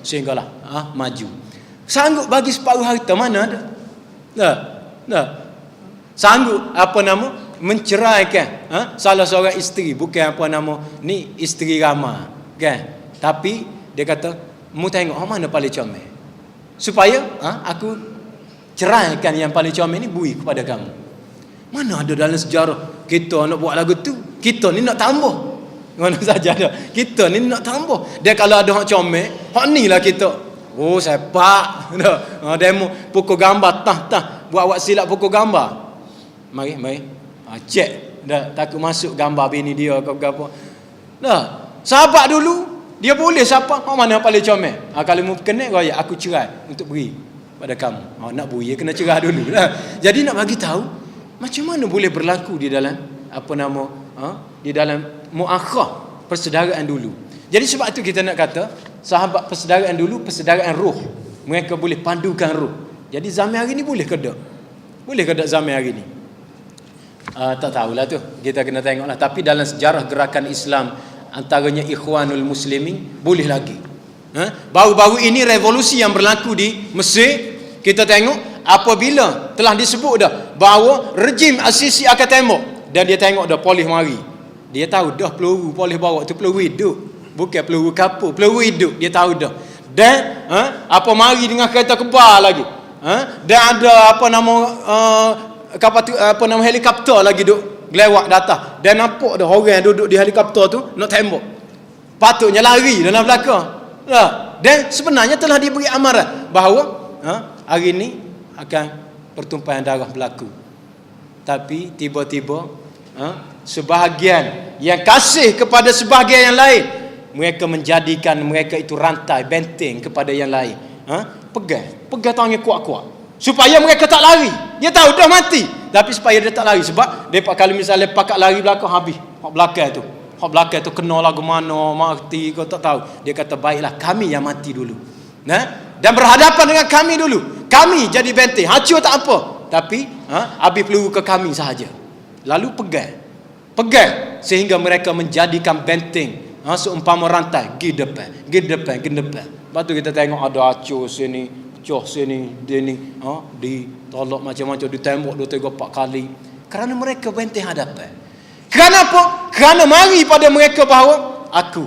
sehinggalah maju. Sanggup bagi separuh harta, mana ada? Sanggup menceraikan salah seorang isteri, bukan ni isteri ramah, kan? Tapi dia kata, mu tengok mana paling comel, supaya aku ceraikan yang paling comel ni, bui kepada kamu. Mana ada dalam sejarah kita nak buat lagu tu? Kita ni nak tambah. Mana saja ada. Kita ni nak tambah. Dia kalau ada hak comel, hak ni lah kita. Oh, sepak. Demo pukul gambar tah. Buat silap pukul gambar. Mari. Cek. Dah takut masuk gambar bini dia ke apa. Sahabat dulu dia boleh siapa? Mana paling comel? Kalau mu kena raya, aku cerai untuk beri pada kamu. Nak beri kena cerai dulu. Jadi nak bagi tahu macam mana boleh berlaku di dalam di dalam muakhah persaudaraan dulu. Jadi sebab itu kita nak kata sahabat persaudaraan dulu, persaudaraan roh. Mereka boleh padukan roh. Jadi zaman hari ni boleh ke tak? Boleh ke tak zaman hari ni? Tak tahulah tu. Kita kena tengoklah. Tapi dalam sejarah gerakan Islam, antaranya Ikhwanul Muslimin, boleh lagi. Baru-baru ini revolusi yang berlaku di Mesir, kita tengok apabila telah disebut dah bahawa rejim Al-Sisi akan tembak, dan dia tengok dah polis mari, dia tahu dah peluru polis bawa tu peluru hidup, bukan peluru kapur, peluru hidup, dia tahu dah. Dan mari dengan kereta kebal lagi, dan ada helikopter lagi duk lewat datang, dan nampak dah orang duduk di helikopter tu nak tembak, patutnya lari dalam belakang. Dan sebenarnya telah diberi amaran bahawa hari ini akan pertumpahan darah berlaku. Tapi tiba-tiba sebahagian yang kasih kepada sebahagian yang lain, mereka menjadikan mereka itu rantai, benteng kepada yang lain. Pegang tangannya kuat-kuat supaya mereka tak lari. Dia tahu dah mati, tapi supaya dia tak lari. Sebab depa kalau misalnya pakat lari belakang, habis hak belakang tu kena lagu mana, mati kau tak tahu. Dia kata baiklah kami yang mati dulu, dan berhadapan dengan kami dulu. Kami jadi benteng, hancur tak apa, tapi habis peluru ke kami sahaja. Lalu pegang sehingga mereka menjadikan benteng, seumpama rantai, gi depan. Lepas tu kita tengok ada acur sini, pecah sini, dia ni ditolak macam-macam, ditembak 2, 3, 4 kali. Kerana mereka benteng hadapan. Kerana apa? Kerana mari pada mereka bahawa aku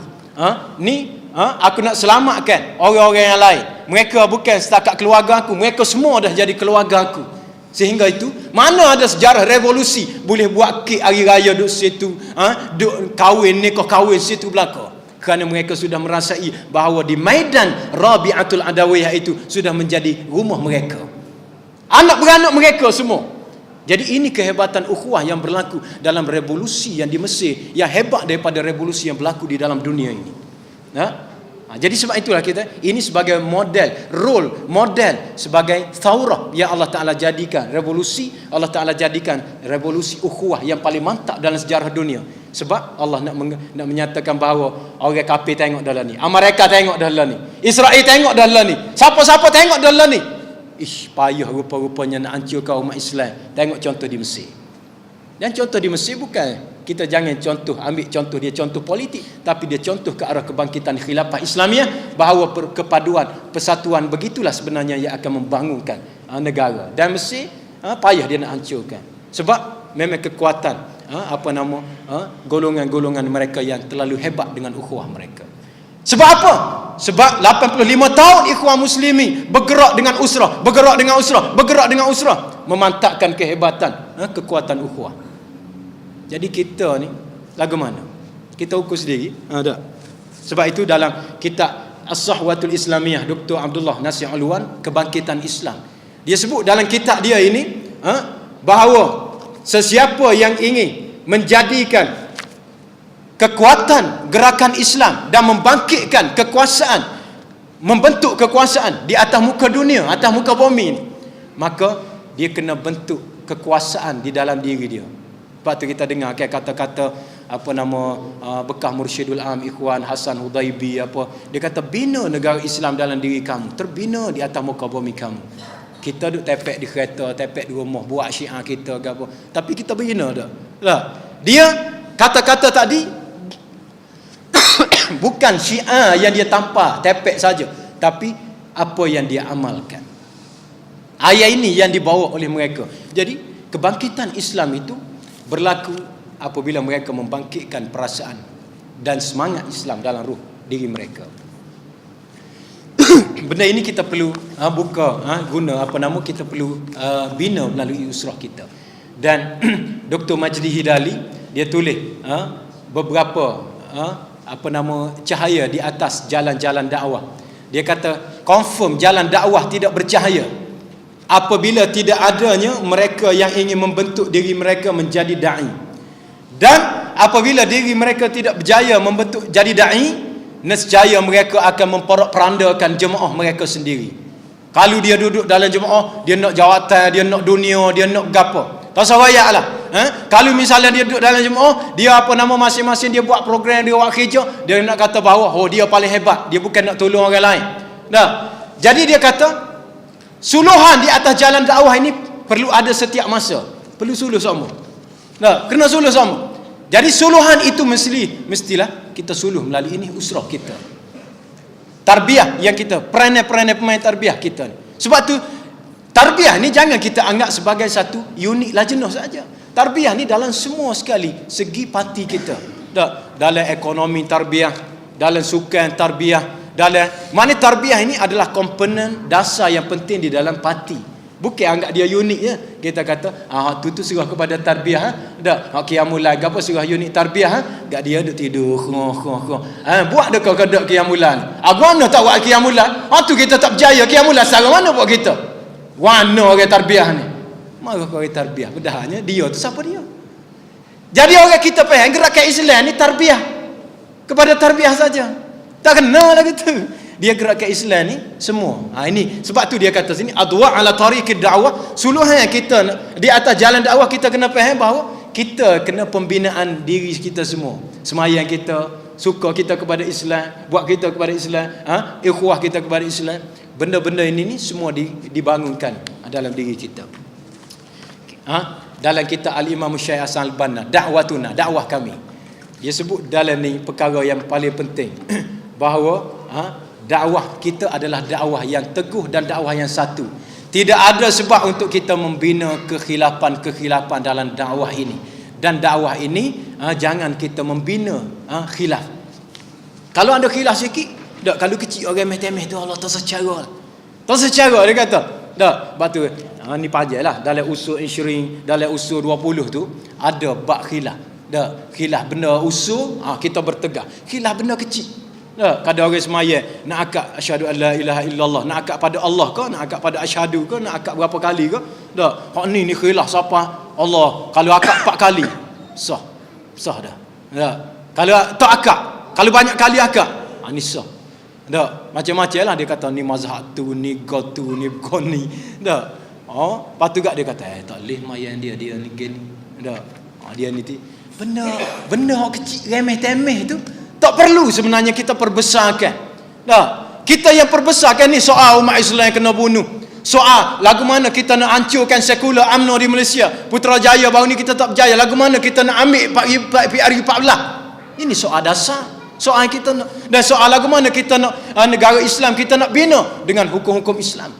aku nak selamatkan orang-orang yang lain. Mereka bukan setakat keluarga aku, mereka semua dah jadi keluarga aku. Sehingga itu, mana ada sejarah revolusi boleh buat kek hari raya duk situ, duk kahwin, nikah kahwin situ belaka. Kerana mereka sudah merasai bahawa di Maidan Rabi'atul Adawiyah itu sudah menjadi rumah mereka, anak beranak mereka semua. Jadi ini kehebatan ukhuwah yang berlaku dalam revolusi yang di Mesir, yang hebat daripada revolusi yang berlaku di dalam dunia ini. Jadi sebab itulah kita ini sebagai role model sebagai thaurah yang Allah Ta'ala jadikan, revolusi Allah Ta'ala jadikan revolusi ukhuwah yang paling mantap dalam sejarah dunia. Sebab Allah nak menyatakan bahawa orang kafir tengok dalam ni, Amerika tengok dalam ni, Israel tengok dalam ni, siapa-siapa tengok dalam ni. Payah rupa-rupanya nak hancurkan umat Islam. Tengok contoh di Mesir. Dan contoh di Mesir bukan, kita jangan ambil contoh dia contoh politik, tapi dia contoh ke arah kebangkitan khilafah Islamiah, bahawa kepaduan, persatuan begitulah sebenarnya yang akan membangunkan negara. Dan Mesir payah dia nak hancurkan. Sebab memang kekuatan golongan-golongan mereka yang terlalu hebat dengan ukhuwah mereka. Sebab apa? Sebab 85 tahun ikhwan muslimi bergerak dengan usrah, memantapkan kehebatan, kekuatan ukhuwah. Jadi kita ni lagu mana? Kita ukur sendiri. Tak. Sebab itu dalam kitab As-Sahwatul Islamiyah Dr. Abdullah Nasir Alwan, Kebangkitan Islam, dia sebut dalam kitab dia ini bahawa sesiapa yang ingin menjadikan kekuatan gerakan Islam dan membangkitkan kekuasaan, membentuk kekuasaan di atas muka dunia, atas muka bumi ini, maka dia kena bentuk kekuasaan di dalam diri dia. Lepas tu kita dengar kata-kata bekas Mursyidul Am Ikhwan Hasan Hudaibi dia kata bina negara Islam dalam diri kamu, terbina di atas muka bumi kamu. Kita duk tepek di kereta, tepek di rumah, buat syiar kita ke apa, tapi kita bina tak? Dia kata-kata tadi bukan syiar yang dia tampar, tepek saja, tapi apa yang dia amalkan. Ayat ini yang dibawa oleh mereka. Jadi kebangkitan Islam itu berlaku apabila mereka membangkitkan perasaan dan semangat Islam dalam ruh diri mereka. Benda ini kita perlu kita perlu bina melalui usrah kita. Dan Dr. Majdi Hidali dia tulis beberapa cahaya di atas jalan-jalan dakwah. Dia kata confirm jalan dakwah tidak bercahaya apabila tidak adanya mereka yang ingin membentuk diri mereka menjadi da'i. Dan apabila diri mereka tidak berjaya membentuk jadi da'i, nescaya mereka akan memperandakan jemaah mereka sendiri. Kalau dia duduk dalam jemaah, dia nak jawatan, dia nak dunia, dia nak gapo, tak usah wayaklah. Kalau misalnya dia duduk dalam jemaah, dia masing-masing dia buat program, dia buat kerja, dia nak kata bahawa dia paling hebat, dia bukan nak tolong orang lain. Jadi dia kata suluhan di atas jalan dakwah ini perlu ada setiap masa, perlu suluh sama. Kena suluh sama. Jadi suluhan itu mestilah kita suluh melalui ini usrah kita, tarbiyah yang kita, peranan-peranan pemain tarbiyah kita. Sebab tu tarbiyah ni jangan kita anggap sebagai satu unit lajnah saja. Tarbiyah ni dalam semua sekali segi parti kita. Dalam ekonomi tarbiyah, dalam sukan tarbiyah, dalam mana tarbiyah ini adalah komponen dasar yang penting di dalam parti. Bukan anggap dia unik je. Kita kata tu surah kepada tarbiyah. Qiyamul lail apa surah unit tarbiyah gak dia duk tidur buat dak kau dak qiyamul lail. Mana tak buat qiyamul lail? Tu kita tak berjaya qiyamul lail secara mana buat kita? Mana orang tarbiyah ni? Maka kau orang tarbiyah bedahnya dia tu siapa dia? Jadi orang kita faham gerakan Islam ni tarbiyah, kepada tarbiyah saja. Tak kena lah gitu. Dia gerakan Islam ni semua. Ini sebab tu dia kata sini adwa ala tariqid dakwah, suluhan kita di atas jalan dakwah. Kita kena faham bahawa kita kena pembinaan diri kita semua. Semayang kita, suka kita kepada Islam, buat kita kepada Islam, ikhwah kita kepada Islam. Benda-benda ini semua dibangunkan dalam diri kita. Dalam kitab Al-Imam Syekh Hasan Al-Banna, dakwatuna, dakwah kami, dia sebut dalam ni perkara yang paling penting bahawa dakwah kita adalah dakwah yang teguh dan dakwah yang satu. Tidak ada sebab untuk kita membina kekhilafan-kekhilafan dalam dakwah ini. Dan dakwah ini jangan kita membina khilaf. Kalau ada khilaf sikit, tak, kalau kecil orang remeh-temeh tu Allah tak secara. Tak secara dia kata. Tak, batu ni pajalah dalam usul 20, dalam usul 20 tu ada bab khilaf. Tak, khilaf benda usul kita bertegak. Khilaf benda kecil. Kadang orang semayang nak akad asyhadu an la ilaha illallah, nak akad pada Allah ke, nak akad pada asyhadu ke, nak akad berapa kali ke? Tak. Hak ni khilaf siapa? Allah. Kalau akad 4 kali sah. Sah dah. Tak. Kalau tak akad, kalau banyak kali akad, ni sah. Tak. Macam-macam lah dia kata ni mazhab tu, ni gotu, ni goni. Tak. Lepas tu dia kata tak boleh mayan dia ni gini. Tak. Dia ni benda hak kecil remeh-temeh tu tak perlu sebenarnya kita perbesarkan. Dah, kita yang perbesarkan ni soal umat Islam yang kena bunuh. Soal lagu mana kita nak hancurkan sekular UMNO di Malaysia. Putrajaya baru ni kita tak berjaya. Lagu mana kita nak ambil PRU14. Ini soal dasar. Soal kita nak, dan soal lagu mana kita nak negara Islam kita nak bina dengan hukum-hukum Islam.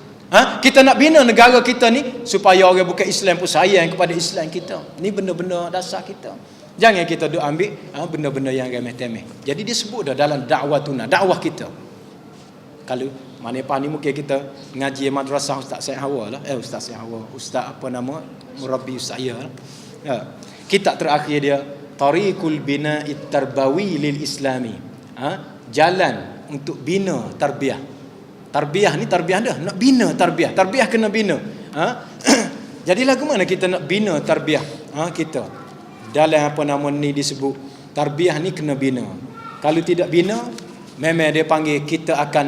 Kita nak bina negara kita ni supaya orang bukan Islam pun sayang kepada Islam kita. Ni benda-benda dasar kita. Jangan kita duk ambil benda-benda yang remeh-temeh. Jadi dia sebut dah dalam dakwatuna, dakwah kita. Kalau mana ni mungkin kita ngaji madrasah Ustaz Syed Hawa lah. Ustaz Syed Hawa, Ustaz apa nama? Murabbi saya lah. Kitab terakhir dia Tariqul Bina'it Tarbawi lil Islami. Jalan untuk bina tarbiyah. Tarbiyah ni tarbiyah dah, nak bina tarbiyah. Tarbiyah kena bina. Jadi lagu mana kita nak bina tarbiyah kita? Dalam apa nama ni disebut tarbiyah ni kena bina. Kalau tidak bina, memang dia panggil kita akan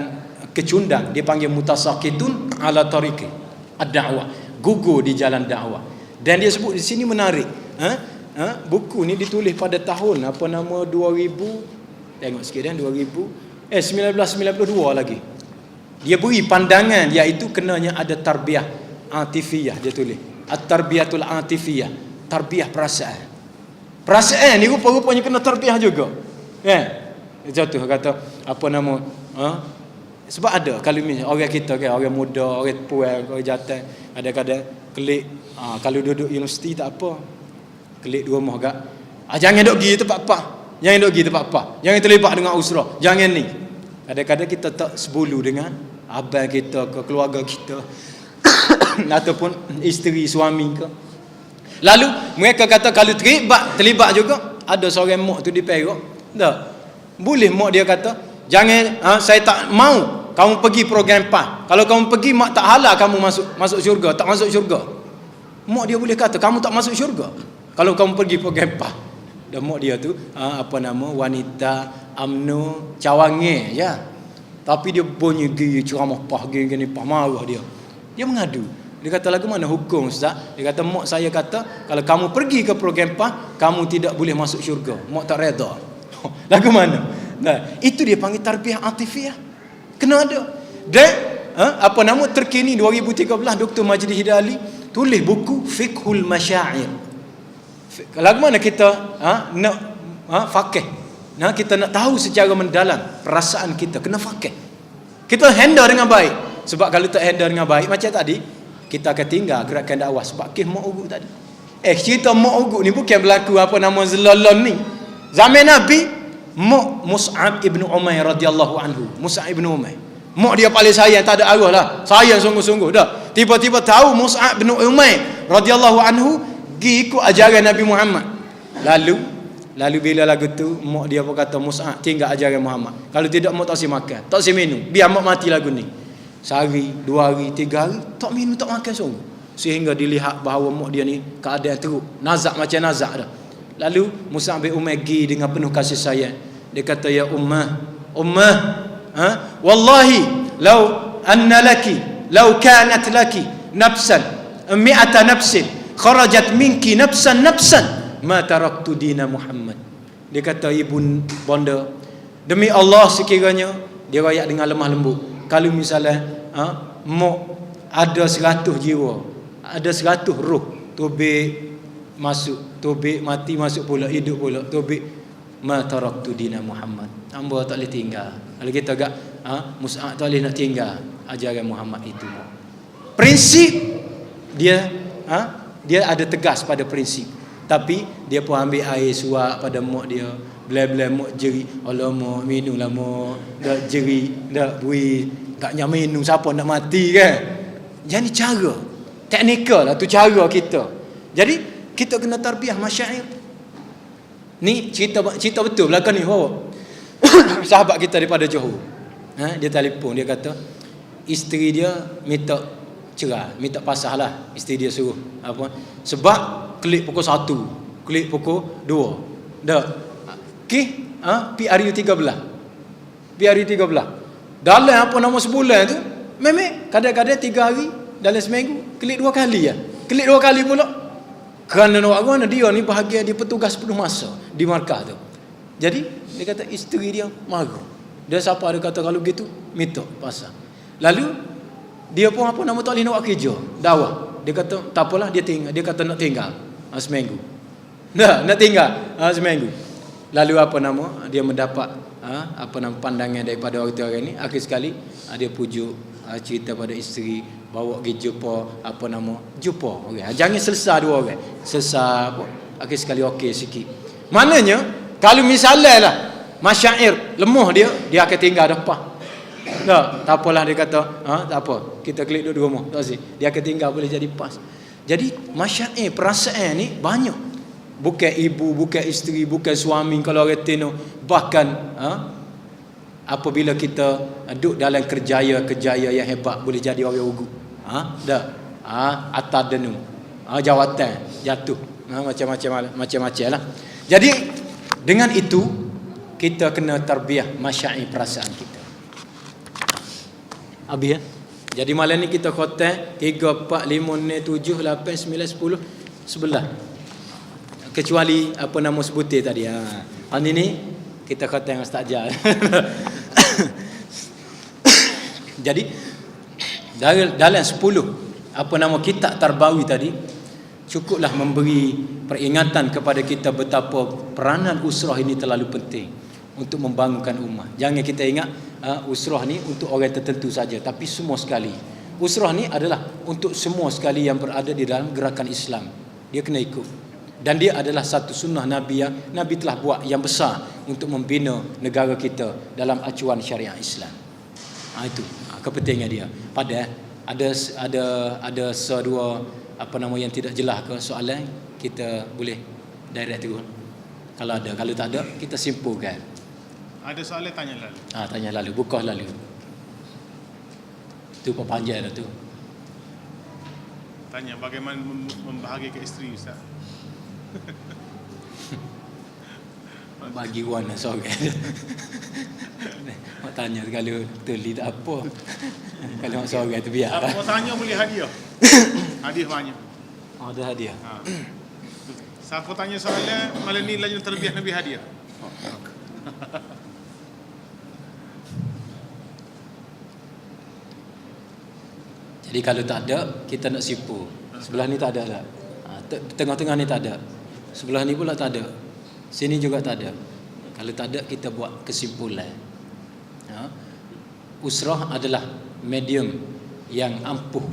kecundang. Dia panggil mutasaqitun ala tariqi ad-da'wah, gugur di jalan dakwah. Dan dia sebut di sini menarik. Buku ni ditulis pada tahun apa nama 2000. Tengok sikit dah 1992 lagi. Dia beri pandangan iaitu kenanya ada tarbiyah atifiyah, dia tulis. At-tarbiyatul atifiyah, tarbiyah perasaan. Perasaan ni rupa-rupanya kena tarbiyah juga. Jatuh kata apa nama? Sebab ada kalau orang kita kan, orang muda, orang puan, orang jantan, kadang-kadang kelik kalau duduk universiti tak apa. Kelik di rumah gak. Jangan duk pergi tempat apa. Jangan duk pergi tempat apa. Jangan terlibat dengan usrah. Jangan ni. Kadang-kadang kita tak sebulu dengan abang kita ke keluarga kita ataupun isteri suami ke. Lalu mereka kata kalau terlibat juga, ada seorang mak tu di Perak. Tak. Boleh mak dia kata, jangan saya tak mau kamu pergi program PAS. Kalau kamu pergi mak tak halal kamu masuk syurga, tak masuk syurga. Mak dia boleh kata kamu tak masuk syurga kalau kamu pergi program PAS. Dan mak dia tu apa nama wanita UMNO Cawangan ya. Tapi dia bunyi gigi ceramah PAS gini PAS, marah dia. Dia mengadu. Dia kata lagu mana hukum Ustaz? Dia kata mak saya kata kalau kamu pergi ke program PAS kamu tidak boleh masuk syurga. Mak tak reda. Lagu mana? Nah, itu dia panggil tarbiyah atifiyah. Kena ada. Dan apa nama terkini 2013 Dr. Majdi Hidali tulis buku Fiqhul Masyair. Lagu mana kita nak faqih. Kita nak tahu secara mendalam perasaan kita, kena faqih. Kita handle dengan baik. Sebab kalau tak handle dengan baik macam tadi, kita akan tinggal gerakan dakwah sebab kes mak urut tadi. Cerita mak urut ni bukan berlaku apa nama zelalon ni. Zaman Nabi, mak Mus'ab ibn Umair radhiyallahu anhu. Mus'ab ibn Umair. Mak dia paling sayang, tak ada arwah lah. Sayang sungguh-sungguh dah. Tiba-tiba tahu Mus'ab ibn Umair radhiyallahu anhu pergi ikut ajaran Nabi Muhammad. Lalu bila lagu tu mak dia pun kata Mus'ab tinggal ajaran Muhammad. Kalau tidak mak tak si makan, tak si minum. Biar mak mati lagu ni. Sehari, 2 hari, 3 hari tak minum tak makan sungguh. Sehingga dilihat bahawa mak dia ni keadaan teruk, nazak macam nazak dah. Lalu Mus'ab bin Umair pergi dengan penuh kasih sayang. Dia kata, ya Ummah, wallahi law anna laki law kanat laki nafsan mi'ata nafsin kharajat minki nafsan ma taraktu dina Muhammad. Dia kata, ibu bonda, demi Allah sekiranya, dia rakyat dengan lemah lembut, kalau misalnya ada 100 jiwa, ada 100 roh, tobik masuk, tobik mati masuk pula, hidup pula, tobik, ma taraktu dina Muhammad. Hamba tak boleh tinggal. Kalau kita agak Mus'ab tak boleh nak tinggal ajaran Muhammad itu. Prinsip dia ada tegas pada prinsip, tapi dia pun ambil air suap pada mak dia, belai-belai mak jeri, Allah mak minumlah mak, dak jeri, dak bui, tak nyam minum siapa nak mati kan. Jadi cara teknikal lah tu cara kita. Jadi kita kena tarbiyah masyair. Ni cerita betul belakang ni bawa. Sahabat kita daripada Johor. Dia telefon, dia kata isteri dia minta cerai, minta pasah lah. Isteri dia suruh apa? Sebab klik pukul 1, klik pukul 2. Dah. Okey, PRU 13. PRU 13. Dalam apa nama sebulan tu, memang kadang-kadang 3 hari dalam seminggu klik 2 kali ya. Klik 2 kali pula. Kerana orang dia ni bahagian dia petugas penuh masa di markah tu. Jadi dia kata isteri dia marah. Dia siapa ada kata kalau begitu minta pasal. Lalu dia pun apa nama tak boleh nak buat kerja dakwah. Dia kata tak apalah, dia tinggal. Dia kata nak tinggal seminggu. Nak tinggal seminggu. Lalu apa nama dia mendapat apa nama pandangan daripada orang ni. Akhir sekali dia pujuk cerita pada isteri, bawa pergi jumpa apa nama jumpa orang. Jangan selesai 2 orang. Selesai apa akhir sekali okey sikit. Maknanya kalau misalnya lah masyair lemah dia akan tinggal depan. Tak apalah, dia kata tak apa, kita klik duduk rumah tak sih, dia akan tinggal boleh jadi pas. Jadi masyair perasaan ni banyak, bukan ibu, bukan isteri, bukan suami kalau orang tino, bahkan apabila kita duduk dalam kerjaya yang hebat boleh jadi orang ugu. Atas denu jawatan jatuh, macam-macam lah. Jadi dengan itu kita kena tarbiyah masyair perasaan kita. Habis ya. Jadi malam ni kita khotam 3, 4, 5, 6, 7, 8, 9, 10, 11. Kecuali apa nama sebutir tadi. Hari ni kita khotam yang mustajab. Jadi dalam 10 apa nama kitab tarbawi tadi cukuplah memberi peringatan kepada kita betapa peranan usrah ini terlalu penting untuk membangunkan ummah. Jangan kita ingat usrah ni untuk orang tertentu saja, tapi semua sekali. Usrah ni adalah untuk semua sekali yang berada di dalam gerakan Islam. Dia kena ikut. Dan dia adalah satu sunnah Nabi yang Nabi telah buat yang besar untuk membina negara kita dalam acuan syariat Islam. Itu kepentingan dia. Pada ada sedua apa nama yang tidak jelas ke soalan, kita boleh direct tu. Kalau ada, kalau tak ada kita simpulkan. Ada soalan tanya lalu. Tanya lalu, buka lalu. Tu panjang dah tu. Tanya bagaimana membahagiakan isteri Ustaz. Bagi warna sorang. Mak tanya kalau betul tak apa. Kalau mak sorang tu biar. Apa mau tanya boleh hadiah. Hadiah banyak. Ada hadiah. Siapa tanya soalan malam ni lajnah tarbiyah Nabi hadiah. Jadi kalau tak ada, kita nak sipu. Sebelah ni tak ada tak? Tengah-tengah ni tak ada. Sebelah ni pula tak ada. Sini juga tak ada. Kalau tak ada, kita buat kesimpulan. Usrah adalah medium yang ampuh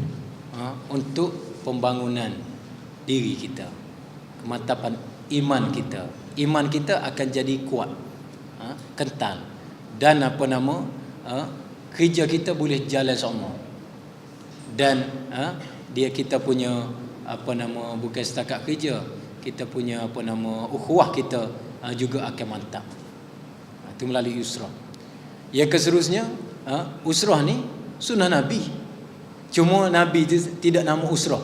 untuk pembangunan diri kita, kemantapan iman kita. Iman kita akan jadi kuat, kental, dan apa nama kerja kita boleh jalan sama. Dan dia kita punya apa nama bukan setakat kerja, kita punya apa nama ukhuwah kita juga akan mantap. Itu melalui usrah. Yang keseterusnya, usrah ni sunnah Nabi. Cuma Nabi tidak nama usrah.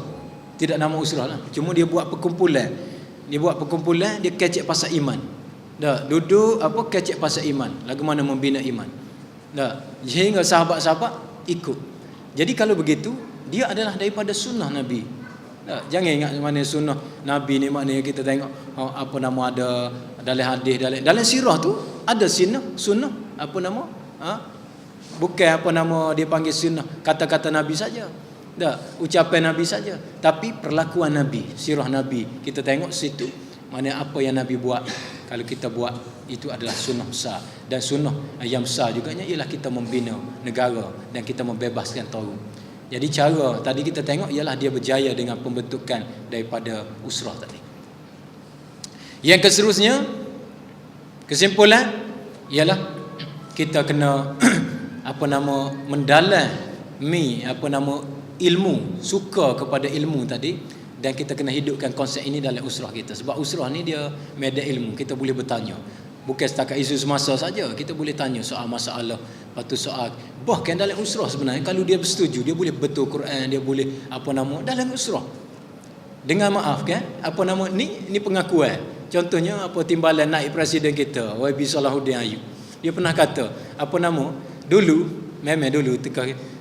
Tidak nama usrah lah. Cuma dia buat perkumpulan Dia buat perkumpulan, dia kecek pasal iman. Dah, duduk apa kecek pasal iman. Lagu mana membina iman. Dah, sehingga sahabat-sahabat ikut. Jadi kalau begitu, dia adalah daripada sunnah Nabi. Dah, jangan ingat mana sunnah Nabi ni maknanya kita tengok apa nama ada dalam hadis, dalam sirah tu ada sunnah apa nama? Bukan apa nama dia panggil sunnah, kata-kata Nabi saja. Dah, ucapan Nabi saja, tapi perlakuan Nabi, sirah Nabi. Kita tengok situ mana apa yang Nabi buat. Kalau kita buat itu adalah sunnah besar, dan sunnah yang besar juga ialah kita membina negara dan kita membebaskan taurun. Jadi cara tadi kita tengok ialah dia berjaya dengan pembentukan daripada usrah tadi. Yang seterusnya, kesimpulan ialah kita kena mendalami ilmu, suka kepada ilmu tadi, dan kita kena hidupkan konsep ini dalam usrah kita. Sebab usrah ni dia medan ilmu, kita boleh bertanya. Bukan setakat isu semasa saja, kita boleh tanya soal masalah, lepas tu soal. Bahkan dalam usrah sebenarnya kalau dia bersetuju, dia boleh betul Quran, dia boleh dalam usrah. Dengan maaf kan, ni pengakuan. Contohnya timbalan naik presiden kita, YB Salahuddin Ayub. Dia pernah kata, dulu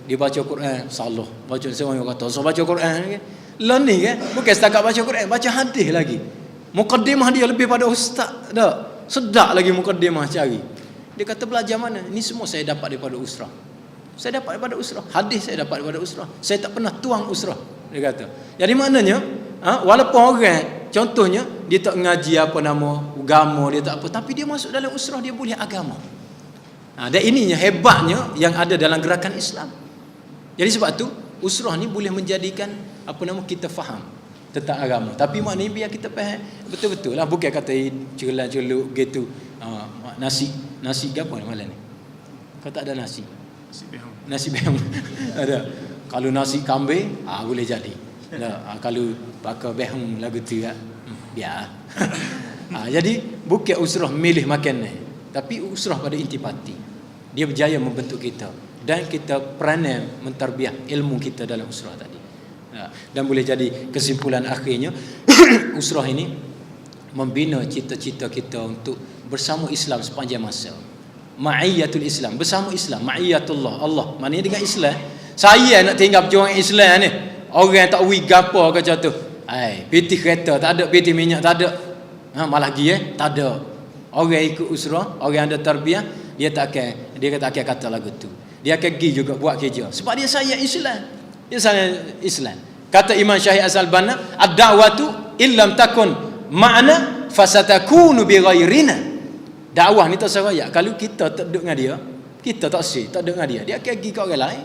dia baca Quran, salah. Baca seorang yang kata, so baca Quran kan. Lah ni kan, bukan setakat baca Quran, baca hadis lagi. Mukaddimah dia lebih pada ustaz dah. Sedap lagi mukaddimah cari. Dia kata belajar mana? Ini semua saya dapat daripada usrah. Saya dapat daripada usrah. Hadis saya dapat daripada usrah. Saya tak pernah tuang usrah. Dia kata. Jadi maknanya, walaupun orang contohnya dia tak ngaji agama, dia tak apa, tapi dia masuk dalam usrah, dia boleh agama. Dan ininya hebatnya yang ada dalam gerakan Islam. Jadi sebab tu usrah ni boleh menjadikan kita faham tentang agama. Tapi maknanya biar kita faham betul-betul lah, bukan kata celah-celuk gitu. Nasi apa malam ni? Kau tak ada nasi. Nasi behung. Ada. Kalau nasi kambing, boleh jadi. Kalau pakai behung lagu tu biar. Jadi bukan usrah milih makan ni, tapi usrah pada intipati. Dia berjaya membentuk kita dan kita peranan mentarbiah ilmu kita dalam usrah tadi. Dan boleh jadi kesimpulan akhirnya usrah ini membina cita-cita kita untuk bersama Islam sepanjang masa. Ma'iyyatul Islam, bersama Islam, ma'iyatullah, Allah. Maknanya dengan Islam, saya nak tinggal perjuangan Islam ni. Orang tak wi gapo kata tu. Piti kereta tak ada, piti minyak tak ada. Malah lagi tak ada. Orang ikut usrah, orang ada tarbiyah, dia kata akan kata lagu tu. Dia akan pergi juga buat kerja sebab dia sayang Islam. Dia sayang Islam. Kata Imam Syahid As-Salbana, ad-da'watu illam takun ma'na fasatakunu bi ghairina. Dakwah ni tak seraya. Kalau kita tak duduk dengan dia, kita tak duduk dengan dia akan pergi ke orang lain.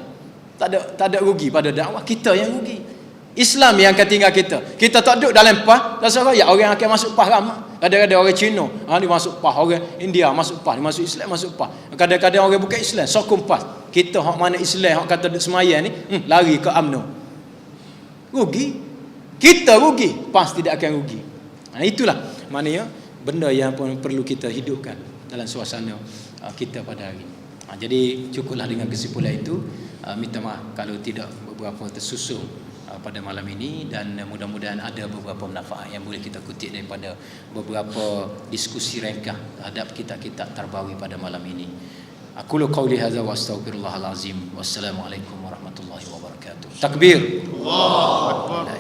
Tak ada rugi pada dakwah, kita yang rugi. Islam yang akan tinggal kita. Kita tak duduk dalam PAH, tak seraya. Orang akan masuk PAH ramai. Kadang-kadang orang Cina, dia masuk PAH. Orang India masuk PAH, dia masuk Islam masuk PAH. Kadang-kadang orang bukan Islam, sokong PAH. Kita hak mana Islam, hak kata duduk semayang ni, lari ke UMNO. Rugi. Kita rugi, PAS tidak akan rugi. Itulah maknanya benda yang perlu kita hidupkan dalam suasana kita pada hari ini. Jadi cukuplah dengan kesimpulan itu. Minta maaf kalau tidak beberapa tersusun pada malam ini, dan mudah-mudahan ada beberapa manfaat yang boleh kita kutip daripada beberapa diskusi ringkas terhadap kitab-kitab tarbawi pada malam ini. Aku qauli hadza wa astaghfirullahal azim. Wassalamualaikum warahmatullahi wabarakatuh. Takbir. Allahu akbar.